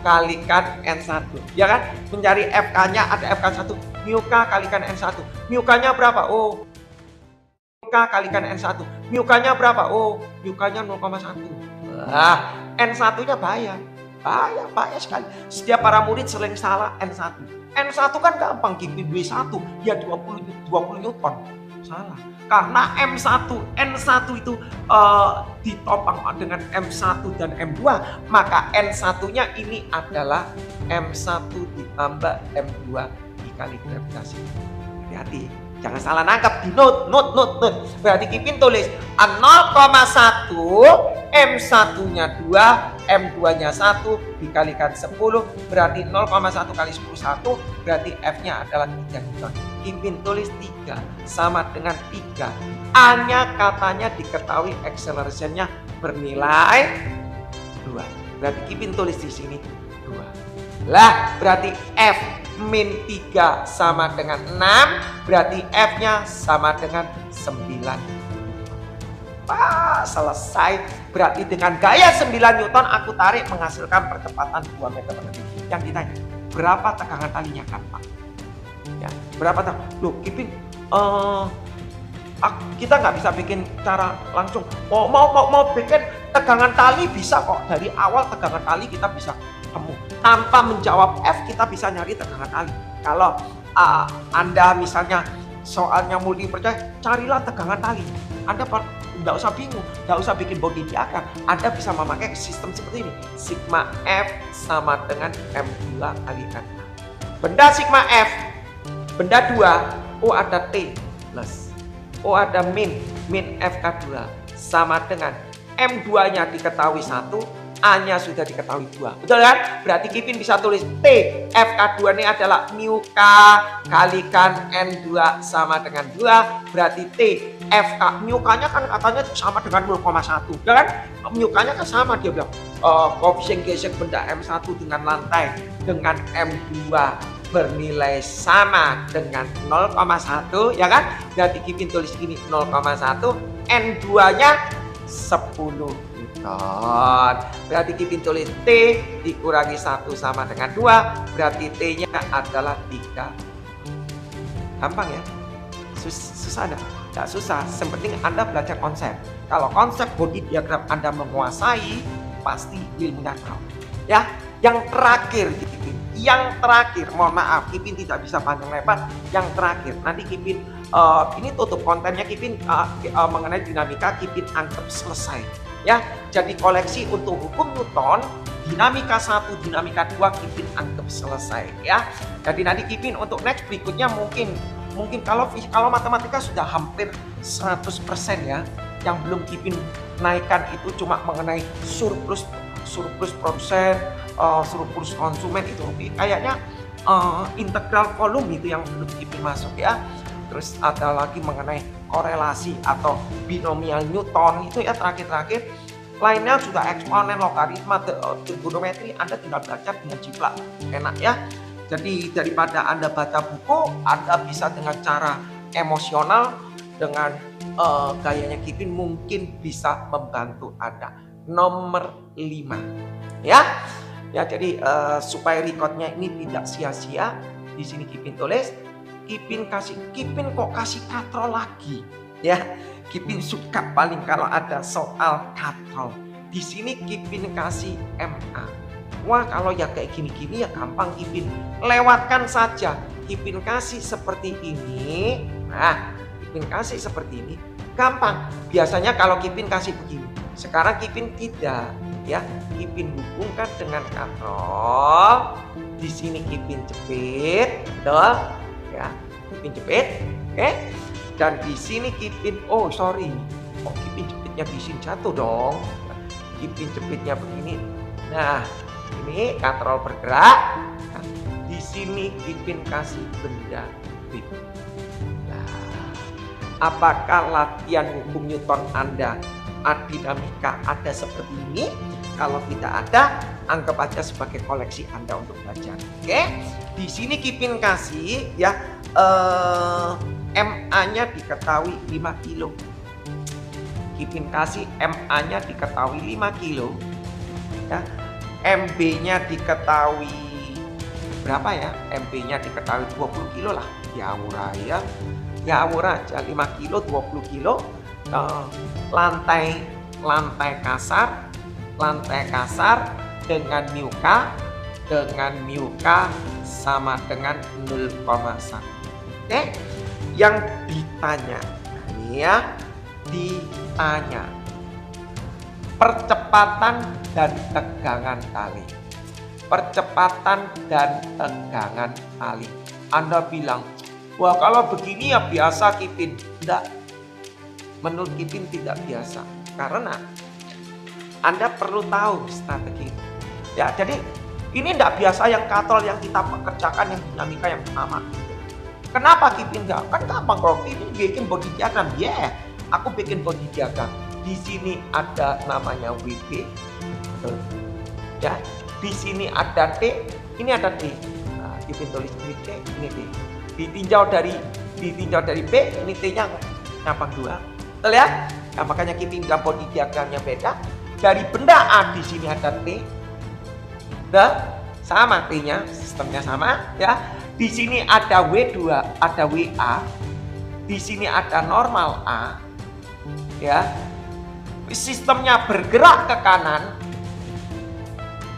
kalikan N1. Ya kan? Mencari FK-nya ada FK1. Mu K kalikan N1. Mu K-nya berapa? Oh, mu K kalikan N1. Mu K-nya berapa? Oh, mu K-nya 0,1. Nah, N1-nya bahaya. Bahaya sekali. Setiap para murid sering salah N1. N1 kan gampang, Kipin W1 ya 20 Newton. Salah. Karena N1 itu ditopang dengan M1 dan M2, maka N1-nya ini adalah M1 ditambah M2 dikali gravitasi. Hati-hati, jangan salah nangkap di note. Berarti Kipin tulis 0,1, M1-nya 2, M2-nya 1 dikalikan 10, berarti 0,1 kali 10 1, berarti F-nya adalah 3 Newton. Kipin tulis 3 sama dengan 3. A-nya katanya diketahui acceleration-nya bernilai 2. Berarti Kipin tulis di sini 2. Lah, berarti F min 3 sama dengan 6, berarti F-nya sama dengan 9. Selesai. Berarti dengan gaya 9 Newton aku tarik menghasilkan percepatan 2 meter per detik. Yang ditanya, berapa tegangan talinya gampang? Ya, berapa loh Kipin, kita nggak bisa bikin cara langsung. Mau bikin tegangan tali bisa kok. Dari awal tegangan tali kita bisa temu. Tanpa menjawab F kita bisa nyari tegangan tali. Kalau Anda misalnya soalnya multi percaya, carilah tegangan tali. Anda nggak usah bingung, nggak usah bikin body diagram. Anda bisa memakai sistem seperti ini. Sigma F sama dengan M2 kalikan A. Benda sigma F, benda 2, O ada T plus O ada min FK2 sama dengan M2-nya diketahui 1, A-nya sudah diketahui 2. Betul kan? Berarti Kipin bisa tulis T FK2 ini adalah mu K kalikan N2 sama dengan 2. Berarti T FK, mu K-nya kan katanya sama dengan 0,1. Ya kan? Mu K-nya kan sama, dia bilang koefisien gesek benda M1 dengan lantai dengan M2 bernilai sama dengan 0,1, ya kan? Berarti Kipin tulis gini 0,1, N2-nya 10 Newton. Berarti Kipin tulis T dikurangi 1 sama dengan 2, berarti T-nya adalah 3. Gampang ya? Susah ada? Tidak susah, yang penting Anda belajar konsep. Kalau konsep body diagram Anda menguasai, pasti ilmunya tahu. Ya, yang terakhir Kipin. Yang terakhir, mohon maaf, Kipin tidak bisa panjang lebar. Yang terakhir, nanti Kipin ini tutup kontennya Kipin mengenai dinamika, Kipin anggap selesai. Ya, jadi koleksi untuk hukum Newton, dinamika 1, dinamika 2 Kipin anggap selesai. Ya, jadi nanti Kipin untuk next berikutnya mungkin kalau matematika sudah hampir 100% ya. Yang belum Kipin naikkan itu cuma mengenai surplus produsen, surplus konsumen itu kayaknya integral volume itu yang belum Kipin masuk ya. Terus ada lagi mengenai korelasi atau binomial Newton itu ya terakhir. Lainnya sudah eksponen, logaritma, trigonometri, Anda tinggal belajar dengan jiplak, enak ya. Jadi daripada Anda baca buku, Anda bisa dengan cara emosional, dengan gayanya Kipin mungkin bisa membantu Anda. Nomor 5 ya. Ya, jadi supaya recordnya ini tidak sia-sia, di sini Kipin tulis, Kipin kok kasih katrol lagi ya. Kipin suka paling kalau ada soal katrol. Di sini Kipin kasih MA. Wah, kalau ya kayak gini-gini ya gampang Kipin lewatkan saja. Kipin kasih seperti ini. Nah, Kipin kasih seperti ini gampang. Biasanya kalau Kipin kasih begini. Sekarang Kipin tidak ya. Kipin hubungkan dengan katrol. Di sini Kipin jepit, betul? Ya, Kipin jepit, oke? Dan di sini Kipin, Kipin jepitnya di sini jatuh dong. Kipin jepitnya begini. Nah, ini katrol bergerak. Nah, di sini Kipin kasih benda grip. Nah, apakah latihan hukum Newton Anda dinamika ada seperti ini? Kalau tidak ada, anggap aja sebagai koleksi Anda untuk belajar. Oke? Di sini Kipin kasih ya MA-nya diketahui 5 kilo. Kipin kasih MA-nya diketahui 5 kilo. Ya, MB-nya diketahui berapa ya? MB-nya diketahui 20 kilo lah. Ya ngawur aja 5 kilo 20 kilo. Lantai kasar dengan MUK sama dengan 0,1. Oke? Yang ditanya ini ya, ditanya percepatan dan tegangan tali. Percepatan dan tegangan tali. Anda bilang, wah kalau begini ya biasa Kipin. Tidak. Menurut Kipin tidak biasa. Karena Anda perlu tahu strategi. Ya, jadi ini tidak biasa yang katrol yang kita pekerjakan yang dinamika yang pertama. Kenapa Kipin enggak? Kan gampang kalau ini bikin body diagram. Aku bikin body diagram. Di sini ada namanya WB. Ya, di sini ada T, ini ada D. Nah, Kipin tulis ini T, ini D. Ditinjau dari B, ini T-nya ngapang 2. Betul ya? Nah, makanya Kipin bilang body diagramnya beda. Dari benda A di sini ada T. Sama T-nya, sistemnya sama ya. Di sini ada W2, ada WA. Di sini ada normal A. Ya. Sistemnya bergerak ke kanan.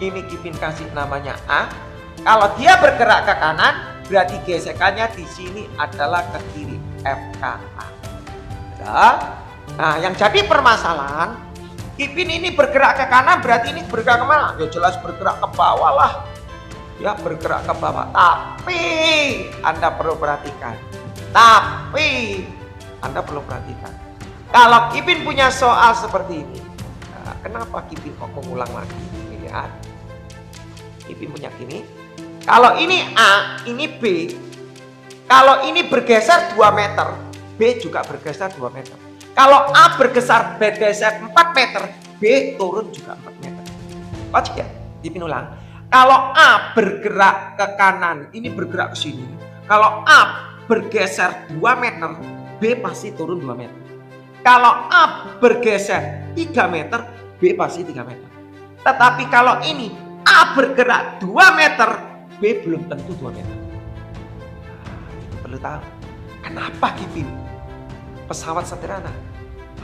Ini Kipin kasih namanya A. Kalau dia bergerak ke kanan, berarti gesekannya di sini adalah ke kiri, FKA. Nah, yang jadi permasalahan, Kipin ini bergerak ke kanan, berarti ini bergerak ke mana? Ya jelas bergerak ke bawah lah. Ya bergerak ke bawah. Tapi Anda perlu perhatikan. Kalau Kipin punya soal seperti ini, nah, kenapa Kipin kok mengulang lagi? Lihat, Kipin punya gini. Kalau ini A, ini B. Kalau ini bergeser 2 meter, B juga bergeser 2 meter. Kalau A bergeser 4 meter, B turun juga 4 meter. Logik ya? Kipin ulang. Kalau A bergerak ke kanan, ini bergerak ke sini. Kalau A bergeser 2 meter, B pasti turun 2 meter. Kalau A bergeser 3 meter, B pasti 3 meter. Tetapi kalau ini A bergerak 2 meter, B belum tentu 2 meter. Itu perlu tahu. Kenapa Kipin? Pesawat sederhana.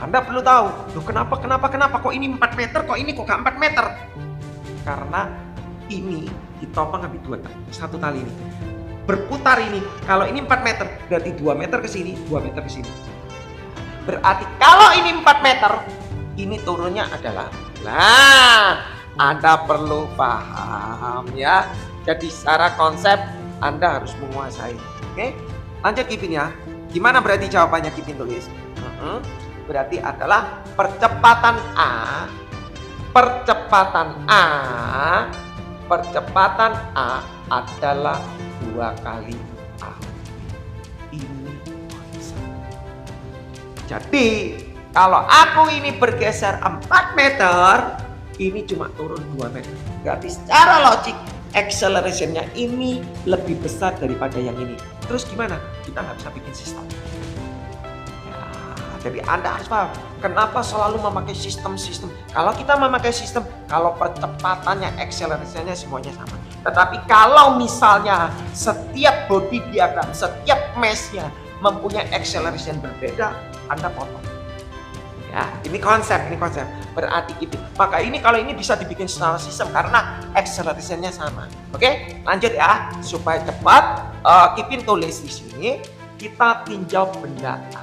Anda perlu tahu. Loh, kenapa? Kok ini 4 meter, kok ini kok gak 4 meter? Karena ini ditopang habis 1 tali ini. Berputar ini. Kalau ini 4 meter, berarti 2 meter ke sini, 2 meter ke sini. Berarti kalau ini 4 meter, ini turunnya adalah, nah, Anda perlu paham ya. Jadi secara konsep Anda harus menguasai. Oke, lanjut Kipin ya. Gimana berarti jawabannya Kipin tulis? Berarti adalah percepatan A adalah 2 kali A. Ini konsep. Jadi kalau aku ini bergeser 4 meter, ini cuma turun 2 meter. Berarti secara logik accelerationnya ini lebih besar daripada yang ini. Terus gimana? Kita nggak bisa bikin sistem. Ya, jadi Anda harus paham kenapa selalu memakai sistem. Kalau kita memakai sistem, kalau percepatannya, accelerationnya semuanya sama. Tetapi kalau misalnya setiap body diagram, setiap mesh-nya mempunyai acceleration berbeda, Anda potong. Ya, ini konsep. Berarti itu. Maka ini kalau ini bisa dibikin secara sistem karena accelerationnya sama. Oke, lanjut ya supaya cepat. Kipin tulis di sini. Kita tinjau benda A.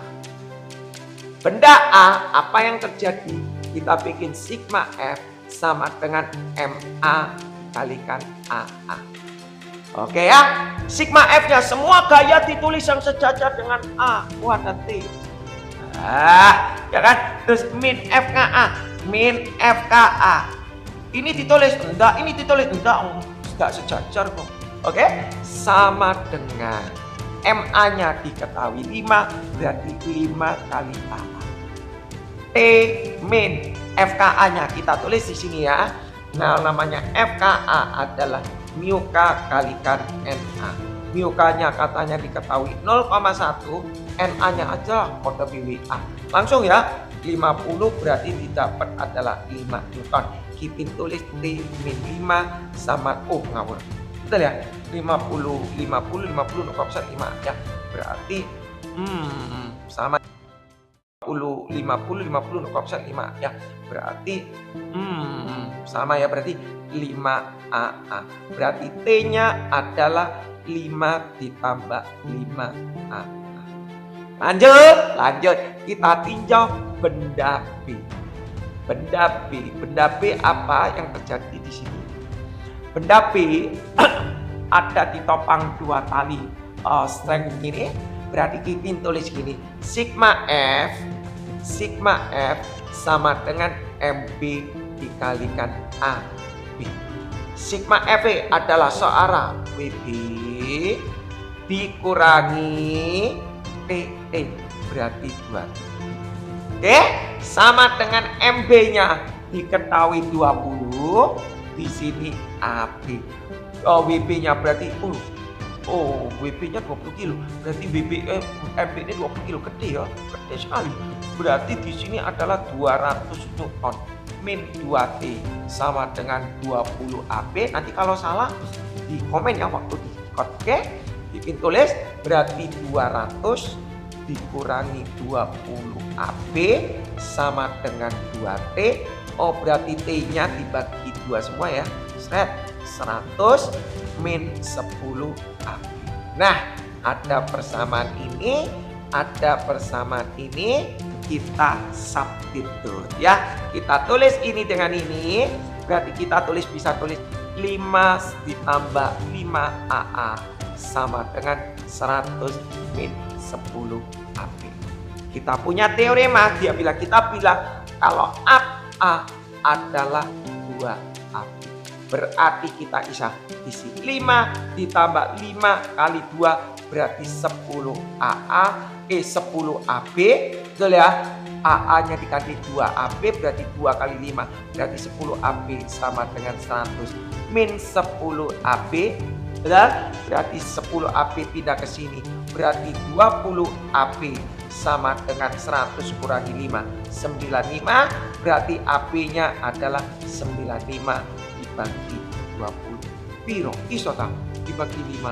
Benda A, apa yang terjadi? Kita bikin sigma F sama dengan MA kalikan AA. Oke ya, sigma F-nya semua gaya ditulis yang sejajar dengan A. Ada T. Ya kan? Terus min FKA, min FKA. Ini ditulis enggak, ini ditulis enggak sejajar kok. Oke? Sama dengan MA-nya diketahui 5, berarti 5 kali A. T min FKA-nya kita tulis di sini ya. Nah, namanya FKA adalah MUK kalikan NA. MUK-nya katanya diketahui 0,1, NA-nya aja kode BWA. Langsung ya, 50 berarti didapat adalah 5 Newton. Kipin tulis T min 5 sama, oh ngawur, betul ya, 50 0,5 ya, berarti sama 50 0,5 ya, berarti sama ya, berarti 5AA, berarti T-nya adalah 5 ditambah 5AA. Lanjut, kita tinjau benda B. Benda B apa yang terjadi di sini? Benda B ada ditopang 2 tali strength gini, berarti Kipin tulis gini, sigma F sama dengan MB dikalikan AB. Sigma F adalah searah WB dikurangi TE, berarti 2. Oke, sama dengan MB-nya diketahui 20, di sini AB. WB-nya berarti WB-nya 20 kilo, berarti MB-nya 20 kilo, gede ya, gede sekali. Berarti di sini adalah 200 Newton min 2T sama dengan 20 AB. Nanti kalau salah di komen ya waktu di code. Oke, Kipin tulis berarti 200 dikurangi 20 AB sama dengan 2T. Oh, berarti T-nya dibagi 2 semua ya. 100 min 10 AB. Nah, ada persamaan ini, kita substitute ya. Kita tulis ini dengan ini, berarti kita bisa tulis 5 ditambah 5AA sama dengan 100 min 10 AB. Kita punya teorema, kita bilang kalau AA adalah 2AB. Berarti kita bisa isi 5 ditambah 5 kali 2 berarti 10 AB, betul ya? AA-nya dikali 2 AB berarti 2 kali 5 berarti 10 AB sama dengan 100 min 10 AB, berarti 10 AB pindah ke sini berarti 20 AB sama dengan 100 kurangi 5 95, berarti AB-nya adalah 95 dibagi 20. Piro iso tak dibagi 5?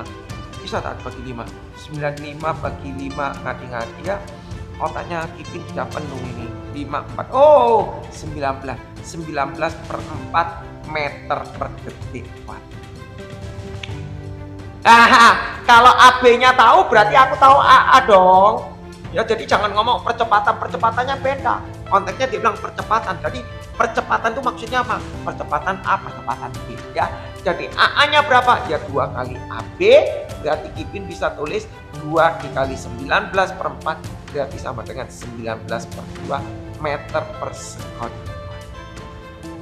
Bisa tak dibagi 5? 95 bagi 5 ngadi-ngadi ya. Otaknya Kipin sudah penuh ini. 54. Oh, 19 per 4 meter per detik. Kalau AB-nya tahu berarti aku tahu AA dong. Ya, jadi jangan ngomong percepatannya beda. Konteksnya dia bilang percepatan. Jadi percepatan itu maksudnya apa? Percepatan A, percepatan B ya. Jadi AA-nya berapa? Ya 2 kali AB, berarti Kipin bisa tulis 2 dikali 19 per 4 berarti sama dengan 19 per 2 meter per second.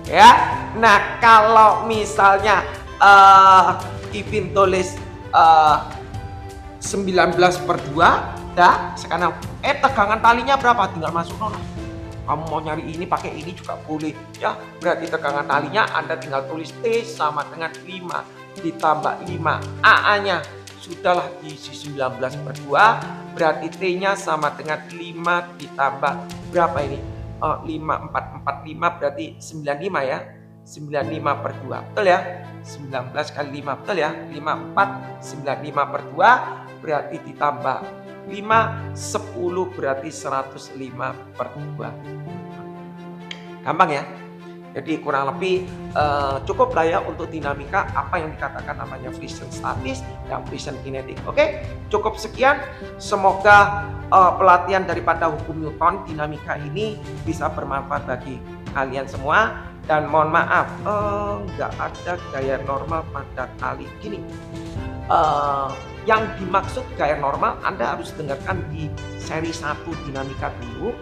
Ya. Nah, kalau misalnya Kipin tulis 19 per 2 ya, sekarang tegangan talinya berapa? Tinggal masuk nol. Kamu mau nyari ini pakai ini juga boleh ya. Berarti tegangan talinya Anda tinggal tulis T sama dengan 5 ditambah 5 AA-nya sudahlah diisi 19 per 2 berarti T-nya sama dengan 5 ditambah berapa ini? 5445 berarti 95 ya. 95 per 2 betul ya. 19 kali 5 betul ya. 54 95 per 2 berarti ditambah 5 10 berarti 105 per 2. Gampang ya. Jadi kurang lebih cukup lah ya untuk dinamika apa yang dikatakan namanya friction statis dan friction kinetik. Oke, cukup sekian. Semoga pelatihan daripada hukum Newton dinamika ini bisa bermanfaat bagi kalian semua. Dan mohon maaf, nggak ada gaya normal pada tali gini. Yang dimaksud gaya normal Anda harus dengarkan di seri 1 dinamika dulu.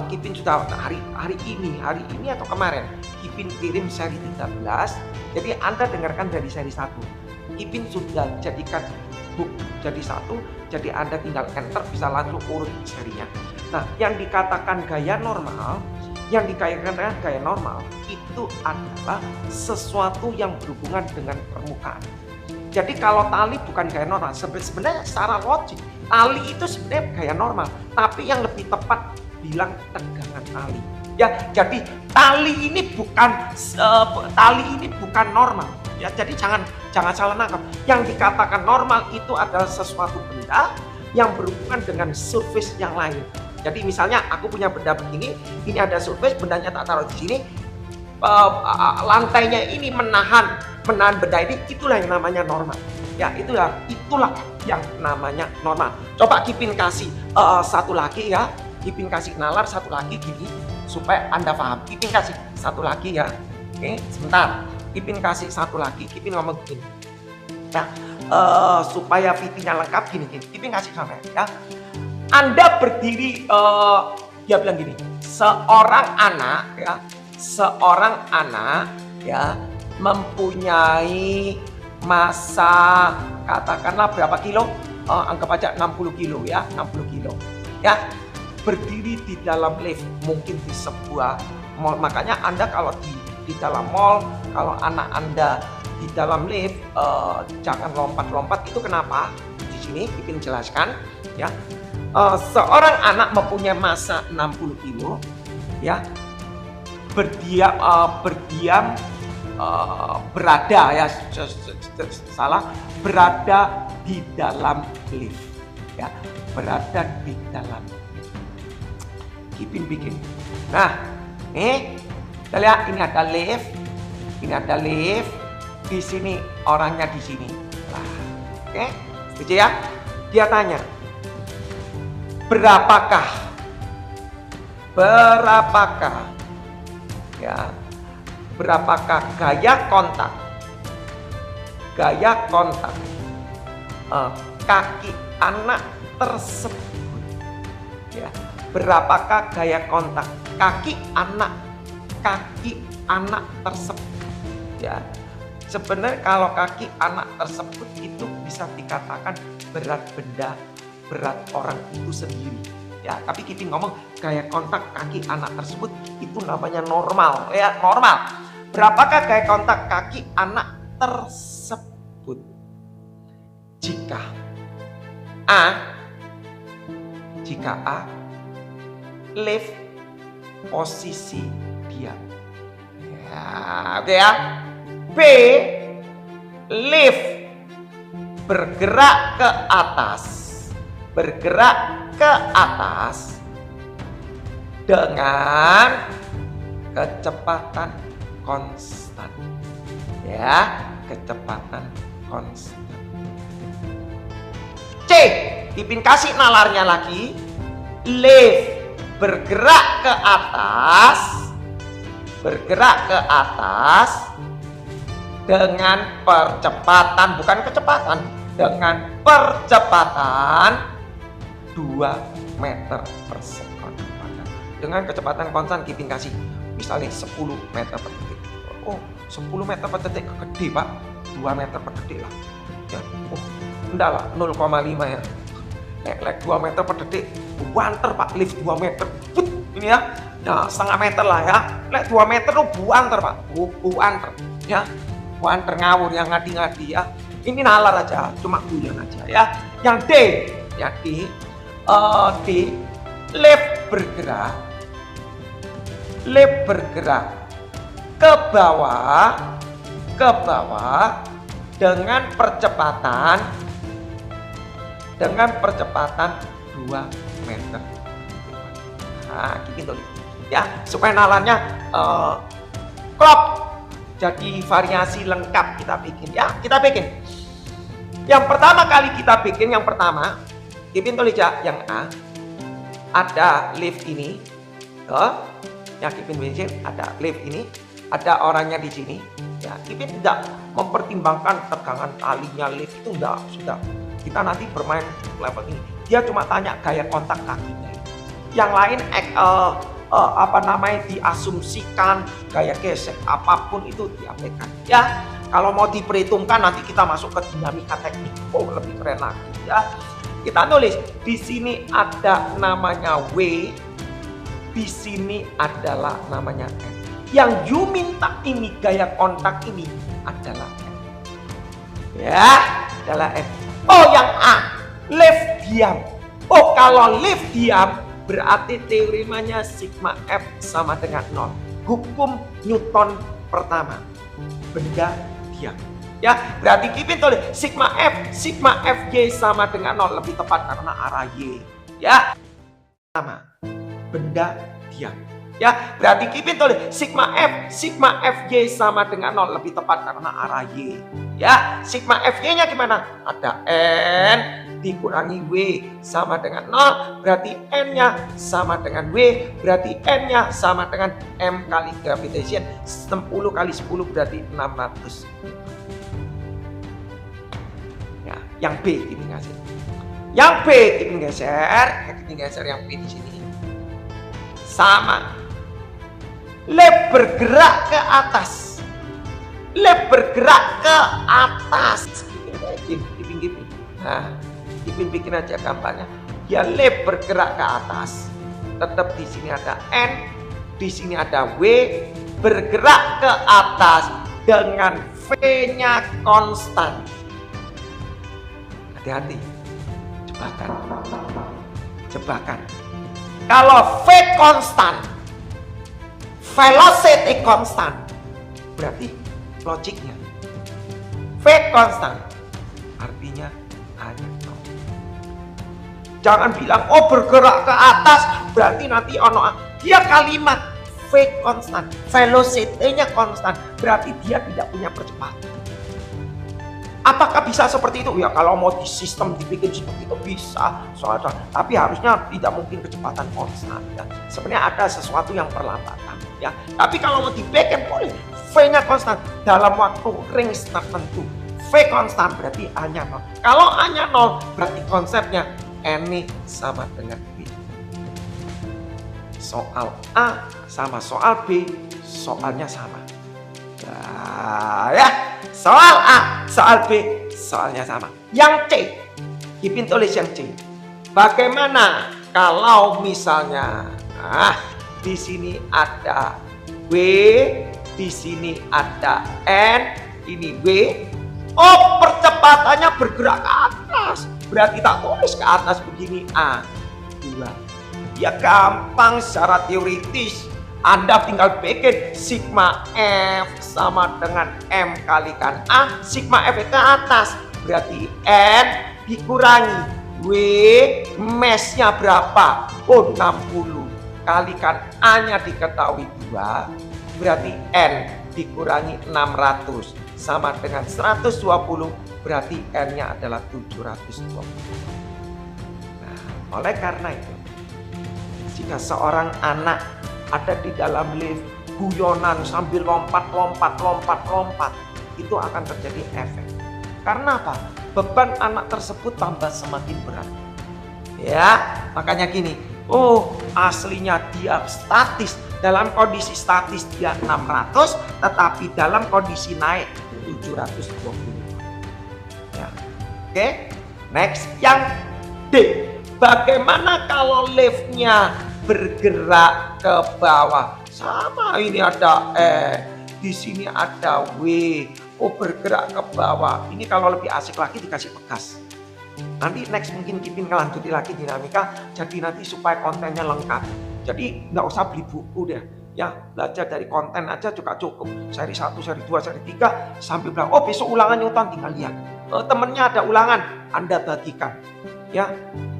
Kipin sudah hari ini atau kemarin Kipin kirim seri 13. Jadi Anda dengarkan dari seri 1. Kipin sudah jadikan book jadi 1. Jadi Anda tinggal enter bisa langsung urut serinya. Nah, yang dikatakan gaya normal itu adalah sesuatu yang berhubungan dengan permukaan. Jadi kalau tali bukan gaya normal, sebenarnya secara logik tali itu sebenarnya gaya normal, tapi yang lebih tepat bilang tegangan tali. ya. Jadi tali ini bukan normal ya. Jadi jangan salah nangkap. Yang dikatakan normal itu adalah sesuatu benda yang berhubungan dengan surface yang lain. Jadi misalnya aku punya benda begini, ini ada surface, bendanya tak taruh di sini, lantainya ini menahan benda ini, itulah yang namanya normal. Ya, itulah yang namanya normal. Coba Kipin kasih satu lagi ya, Kipin kasih nalar satu lagi gini supaya Anda paham. Kipin kasih satu lagi ya. Oke, sebentar. Kipin kasih satu lagi, Kipin ngomong begini. Ya, supaya VT-nya lengkap gini. Kipin kasih sampai ya. Anda berdiri, dia bilang gini, seorang anak ya mempunyai massa katakanlah berapa kilo, anggap aja 60 kilo ya, 60 kilo ya, berdiri di dalam lift, mungkin di sebuah mall. Makanya Anda kalau di dalam mall, kalau anak Anda di dalam lift, jangan lompat-lompat. Itu kenapa? Di sini Kipin jelaskan ya. Seorang anak mempunyai massa 60 kilo ya, berada ya, berada di dalam lift ya, berada di dalam Kipin bikin. Nah, nih kita lihat, ini ada lift, di sini orangnya di sini. Nah, oke, setuju ya? Dia tanya, berapakah gaya kontak kaki anak tersebut ya, berapakah gaya kontak kaki anak tersebut ya. Sebenarnya kalau kaki anak tersebut itu bisa dikatakan berat benda, berat orang itu sendiri ya. Tapi kita ngomong gaya kontak kaki anak tersebut itu namanya normal ya, normal. Berapakah gaya kontak kaki anak tersebut? Jika A lift posisi diam ya, oke ya. B lift bergerak ke atas dengan kecepatan konstan ya, kecepatan konstan. C, Kipin kasih nalarnya lagi, lift bergerak ke atas dengan percepatan, bukan kecepatan, dengan percepatan 2 meter per second. Dengan kecepatan konstan Kipin kasih misalnya 10 meter per detik. Oh, 10 meter per detik gede Pak, 2 meter per detik lah ya. Oh, enggak lah, 0,5 ya. Lek 2 meter per detik, buanter Pak, lift 2 meter. Ini ya, nah, setengah meter lah ya. Lek 2 meter tuh buanter Pak, buanter ya. Buanter ngawur yang ngadi-ngadi ya. Ini nalar aja, cuma guyon aja ya. Yang D, ya D, lift bergerak ke bawah dengan percepatan 2 meter. Nah, gitu ya, supaya nalarnya klop. Jadi variasi lengkap kita bikin ya, kita bikin. Yang pertama kali kita bikin, Kipin tulis ya, yang A ada lift ini, yang Kipin bikin ada lift ini, ada orangnya di sini. Ya, Kipin tidak mempertimbangkan tegangan talinya lift itu, sudah. Kita nanti bermain level ini. Dia cuma tanya gaya kontak kakinya. Yang lain diasumsikan gaya gesek apapun itu diabaikan ya. Kalau mau diperhitungkan nanti kita masuk ke dinamika teknik, lebih keren lagi ya. Kita nulis di sini ada namanya W, di sini adalah namanya N. Yang you minta ini gaya kontak ini adalah N ya, adalah N. Oh, yang A lift diam. Oh, kalau lift diam Berarti teoremanya sigma F sama dengan 0. Hukum Newton pertama. Benda diam. Ya, berarti Kipin tulis sigma Fy sama dengan 0, lebih tepat karena arah Y. Ya, sama. Benda diam. Ya, berarti Kipin tulis sigma Fy sama dengan 0, lebih tepat karena arah Y. Ya, sigma Fy-nya gimana? Ada N dikurangi W sama dengan 0, berarti N-nya sama dengan W, berarti N-nya sama dengan M kali gravitation. 10 kali 10 berarti 600. Ya, yang B ini ngasih. Yang B ini geser yang B di sini. Sama. Lab bergerak ke atas. Lab bergerak ke atas. Kipin. Nah, Kipin bikin aja gambarnya. Ya, lab bergerak ke atas. Tetap di sini ada N, di sini ada W, bergerak ke atas dengan V-nya konstan. Hati-hati. Jebakan. Kalau V konstan, velocity konstan, berarti logiknya V konstan artinya hanya 0. Jangan bilang oh bergerak ke atas berarti nanti dia kalimat V konstan, velocity-nya konstan, berarti dia tidak punya percepatan. Apakah bisa seperti itu? Ya kalau mau di sistem dibikin seperti itu bisa, soalnya, tapi harusnya tidak mungkin kecepatan konstan. Ya. Sebenarnya ada sesuatu yang perlambatan. Ya, tapi kalau mau dibikin boleh. V-nya konstan dalam waktu range tertentu. V konstan berarti A-nya 0. Kalau A-nya 0 berarti konsepnya N sama dengan B. Soal A sama soal B, soalnya sama. Ya, soal A, soal B, soalnya sama. Yang C, Kipin tulis yang C. Bagaimana kalau misalnya, di sini ada W, di sini ada N, ini W. Oh, percepatannya bergerak ke atas. Berarti tak tulis ke atas begini A, 2. Ya gampang secara teoritis. Anda tinggal bikin sigma F sama dengan M kalikan A. Sigma F itu atas. Berarti N dikurangi W, mass-nya berapa? Oh, 60. Kalikan A-nya diketahui 2. Berarti N dikurangi 600. Sama dengan 120. Berarti N-nya adalah 720. Nah, oleh karena itu, jika seorang anak ada di dalam lift, guyonan sambil lompat, itu akan terjadi efek. Karena apa? Beban anak tersebut tambah semakin berat. Ya, makanya gini, oh aslinya dia statis, dalam kondisi statis dia 600, tetapi dalam kondisi naik 720. Ya. Oke, next yang D. Bagaimana kalau liftnya bergerak ke bawah? Sama, ini ada di sini ada W. Oh, bergerak ke bawah. Ini kalau lebih asik lagi dikasih pegas. Nanti next mungkin Kipin ngelanjuti lagi dinamika. Jadi nanti supaya kontennya lengkap. Jadi nggak usah beli buku deh. Ya, belajar dari konten aja juga cukup. Seri 1, seri 2, seri 3 sampai bilang, oh besok ulangan Newton, tinggal lihat. Temennya ada ulangan, Anda bagikan. Ya,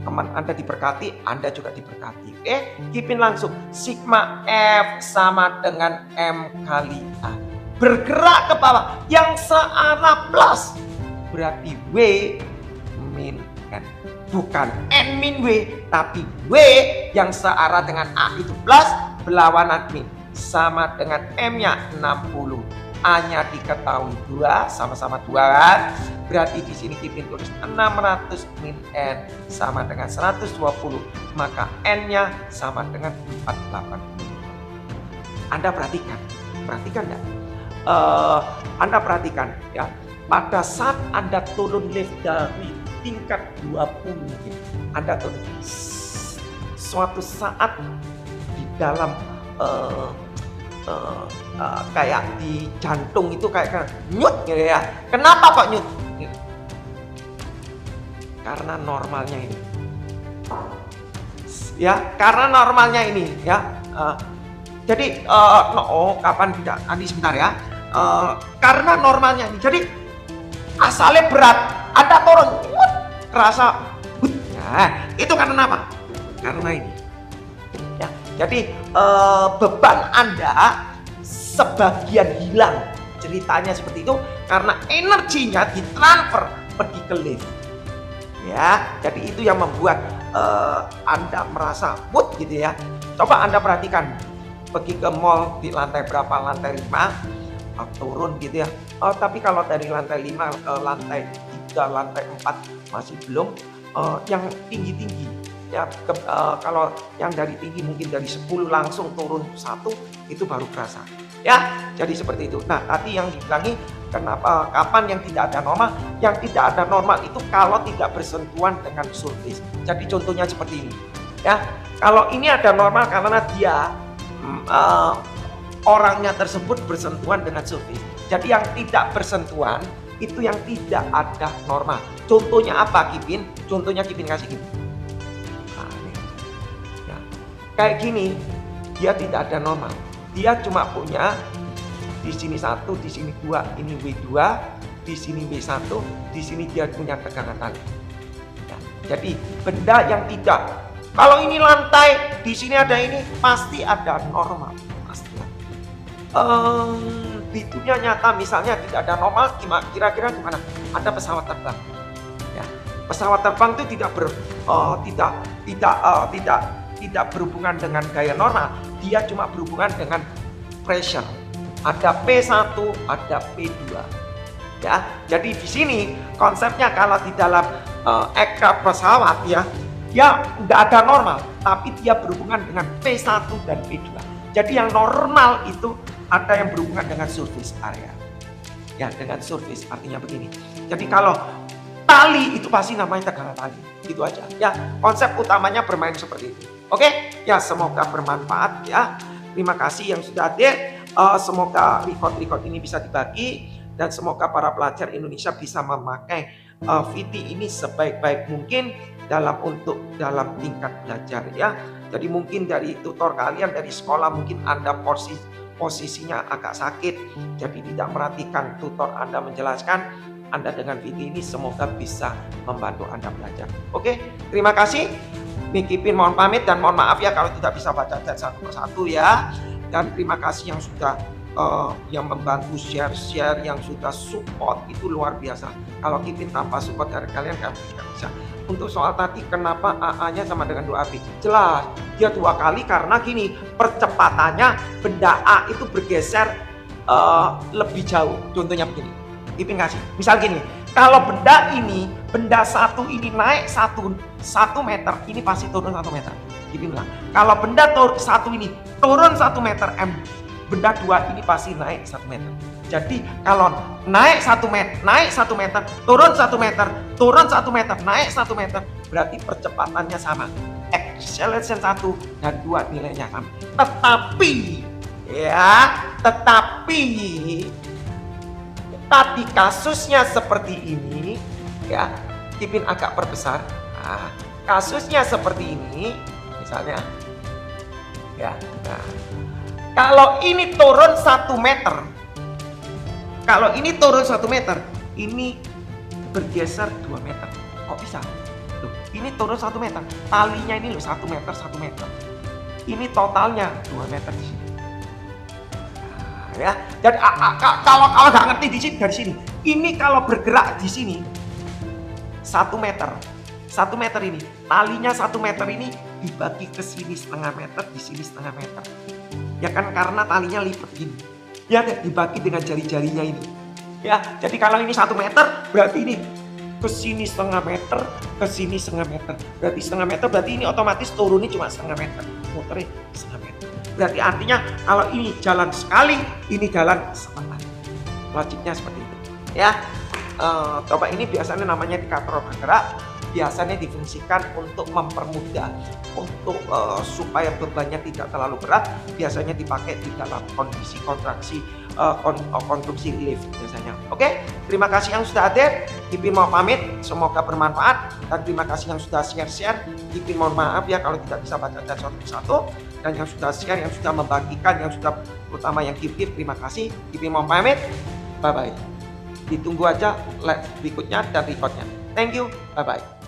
teman Anda diberkati, Anda juga diberkati. Oke, Kipin langsung. Sigma F sama dengan M kali A. Bergerak ke bawah yang searah plus. Berarti W min N. Bukan N min W, tapi W yang searah dengan A itu plus, berlawanan min. Sama dengan M-nya 60. A-nya diketahui 2, sama-sama 2 kan? Berarti di sini Kipin tulis 600 min N sama dengan 120, maka N-nya sama dengan 480. Anda perhatikan enggak? Anda perhatikan ya, pada saat Anda turun lift dari tingkat 20, Anda turun suatu saat di dalam kayak di jantung itu kayak nyut gitu ya. Kenapa kok nyut? Karena normalnya ini ya, karena normalnya ini ya. Jadi kapan tidak, nanti sebentar ya. Karena normalnya ini, jadi asalnya berat, Anda turun, kerasa, nah itu karena apa? Karena ini. Ya, jadi beban Anda sebagian hilang, ceritanya seperti itu karena energinya ditransfer pergi ke lift. Ya, jadi itu yang membuat Anda merasa mood gitu ya. Coba Anda perhatikan, pergi ke mall di lantai berapa, lantai 5, turun gitu ya. Tapi kalau dari lantai 5 ke lantai 3, lantai 4 masih belum. Yang tinggi-tinggi ya, kalau yang dari tinggi mungkin dari 10 langsung turun 1, itu baru kerasa ya. Jadi seperti itu. Nah, tadi yang dibilangi kenapa, kapan yang tidak ada normal? Yang tidak ada normal itu kalau tidak bersentuhan dengan surface. Jadi contohnya seperti ini ya. Kalau ini ada normal karena dia orangnya tersebut bersentuhan dengan surface. Jadi yang tidak bersentuhan itu yang tidak ada normal. Contohnya apa, Kipin? Contohnya Kipin kasih gini. Nah, ini. Ya. Kayak gini, dia tidak ada normal. Dia cuma punya di sini 1, di sini 2, ini W2, di sini W1, di sini dia punya tegangan tali. Ya. Jadi benda yang tidak, kalau ini lantai, di sini ada ini, pasti ada normal. Pasti. Itunya nyata, misalnya tidak ada normal, kira-kira gimana? Ada pesawat terbang. Ya. Pesawat terbang itu tidak berhubungan dengan gaya normal, dia cuma berhubungan dengan pressure. Ada P1, ada P2. Ya, jadi di sini konsepnya kalau di dalam aircraft pesawat ya nggak ada normal, tapi dia berhubungan dengan P1 dan P2. Jadi yang normal itu ada yang berhubungan dengan surface area. Ya, dengan surface artinya begini. Jadi kalau tali itu pasti namanya tegangan tali. Gitu aja. Ya, konsep utamanya bermain seperti itu. Oke? Ya, semoga bermanfaat ya. Terima kasih yang sudah hadir. Semoga record ini bisa dibagi dan semoga para pelajar Indonesia bisa memakai VT ini sebaik-baik mungkin dalam tingkat belajar ya. Jadi mungkin dari tutor kalian dari sekolah mungkin Anda posisinya agak sakit, jadi tidak perhatikan tutor Anda menjelaskan. Anda dengan VT ini semoga bisa membantu Anda belajar. Oke, terima kasih. Kipin mohon pamit dan mohon maaf ya kalau tidak bisa baca chat satu persatu ya. Dan terima kasih yang sudah yang membantu share, yang sudah support, itu luar biasa. Kalau Kipin tanpa support dari kalian tidak bisa. Untuk soal tadi kenapa AA-nya sama dengan 2AB? Jelas, dia 2 kali karena gini, percepatannya benda A itu bergeser lebih jauh. Contohnya begini, Kipin kasih. Misal gini, kalau benda satu ini naik 1 meter, ini pasti turun 1 meter. Kipin bilang, kalau benda satu ini turun 1 meter, benda 2 ini pasti naik 1 meter. Jadi kalau naik 1 meter, turun 1 meter, turun 1 meter, naik 1 meter, berarti percepatannya sama. Acceleration 1 dan 2 nilainya sama. Tetapi tadi kasusnya seperti ini ya, Kipin agak perbesar. Nah, kasusnya seperti ini misalnya ya. Nah, kalau ini turun 1 meter, kalau ini turun 1 meter, ini bergeser 2 meter. Kok bisa? Loh, ini turun 1 meter, talinya ini loh 1 meter, 1 meter. Ini totalnya 2 meter di sini. Nah, ya, jadi kalau nggak ngerti di sini, dari sini, ini kalau bergerak di sini 1 meter, 1 meter ini, talinya 1 meter ini dibagi ke sini setengah meter, di sini setengah meter. Ya kan karena talinya lipat gini. Ya dibagi dengan jari-jarinya ini. Ya, jadi kalau ini 1 meter, berarti ini ke sini setengah meter, ke sini setengah meter. Berarti setengah meter, berarti ini otomatis turunnya cuma setengah meter. Muternya setengah meter. Berarti artinya kalau ini jalan sekali, ini jalan setengah. Logiknya seperti itu. Ya, coba ini biasanya namanya indikator bergerak. Biasanya difungsikan untuk mempermudah, untuk supaya bebannya tidak terlalu berat. Biasanya dipakai di dalam kondisi kontraksi konstruksi lift biasanya. Oke, terima kasih yang sudah hadir. Ipin mau pamit, semoga bermanfaat, dan terima kasih yang sudah share. Ipin mohon maaf ya kalau tidak bisa baca dan satu persatu, dan yang sudah share, yang sudah membagikan, yang sudah terutama yang give, terima kasih. Ipin mau pamit, bye bye. Ditunggu aja live berikutnya dan recordnya. Thank you, bye bye.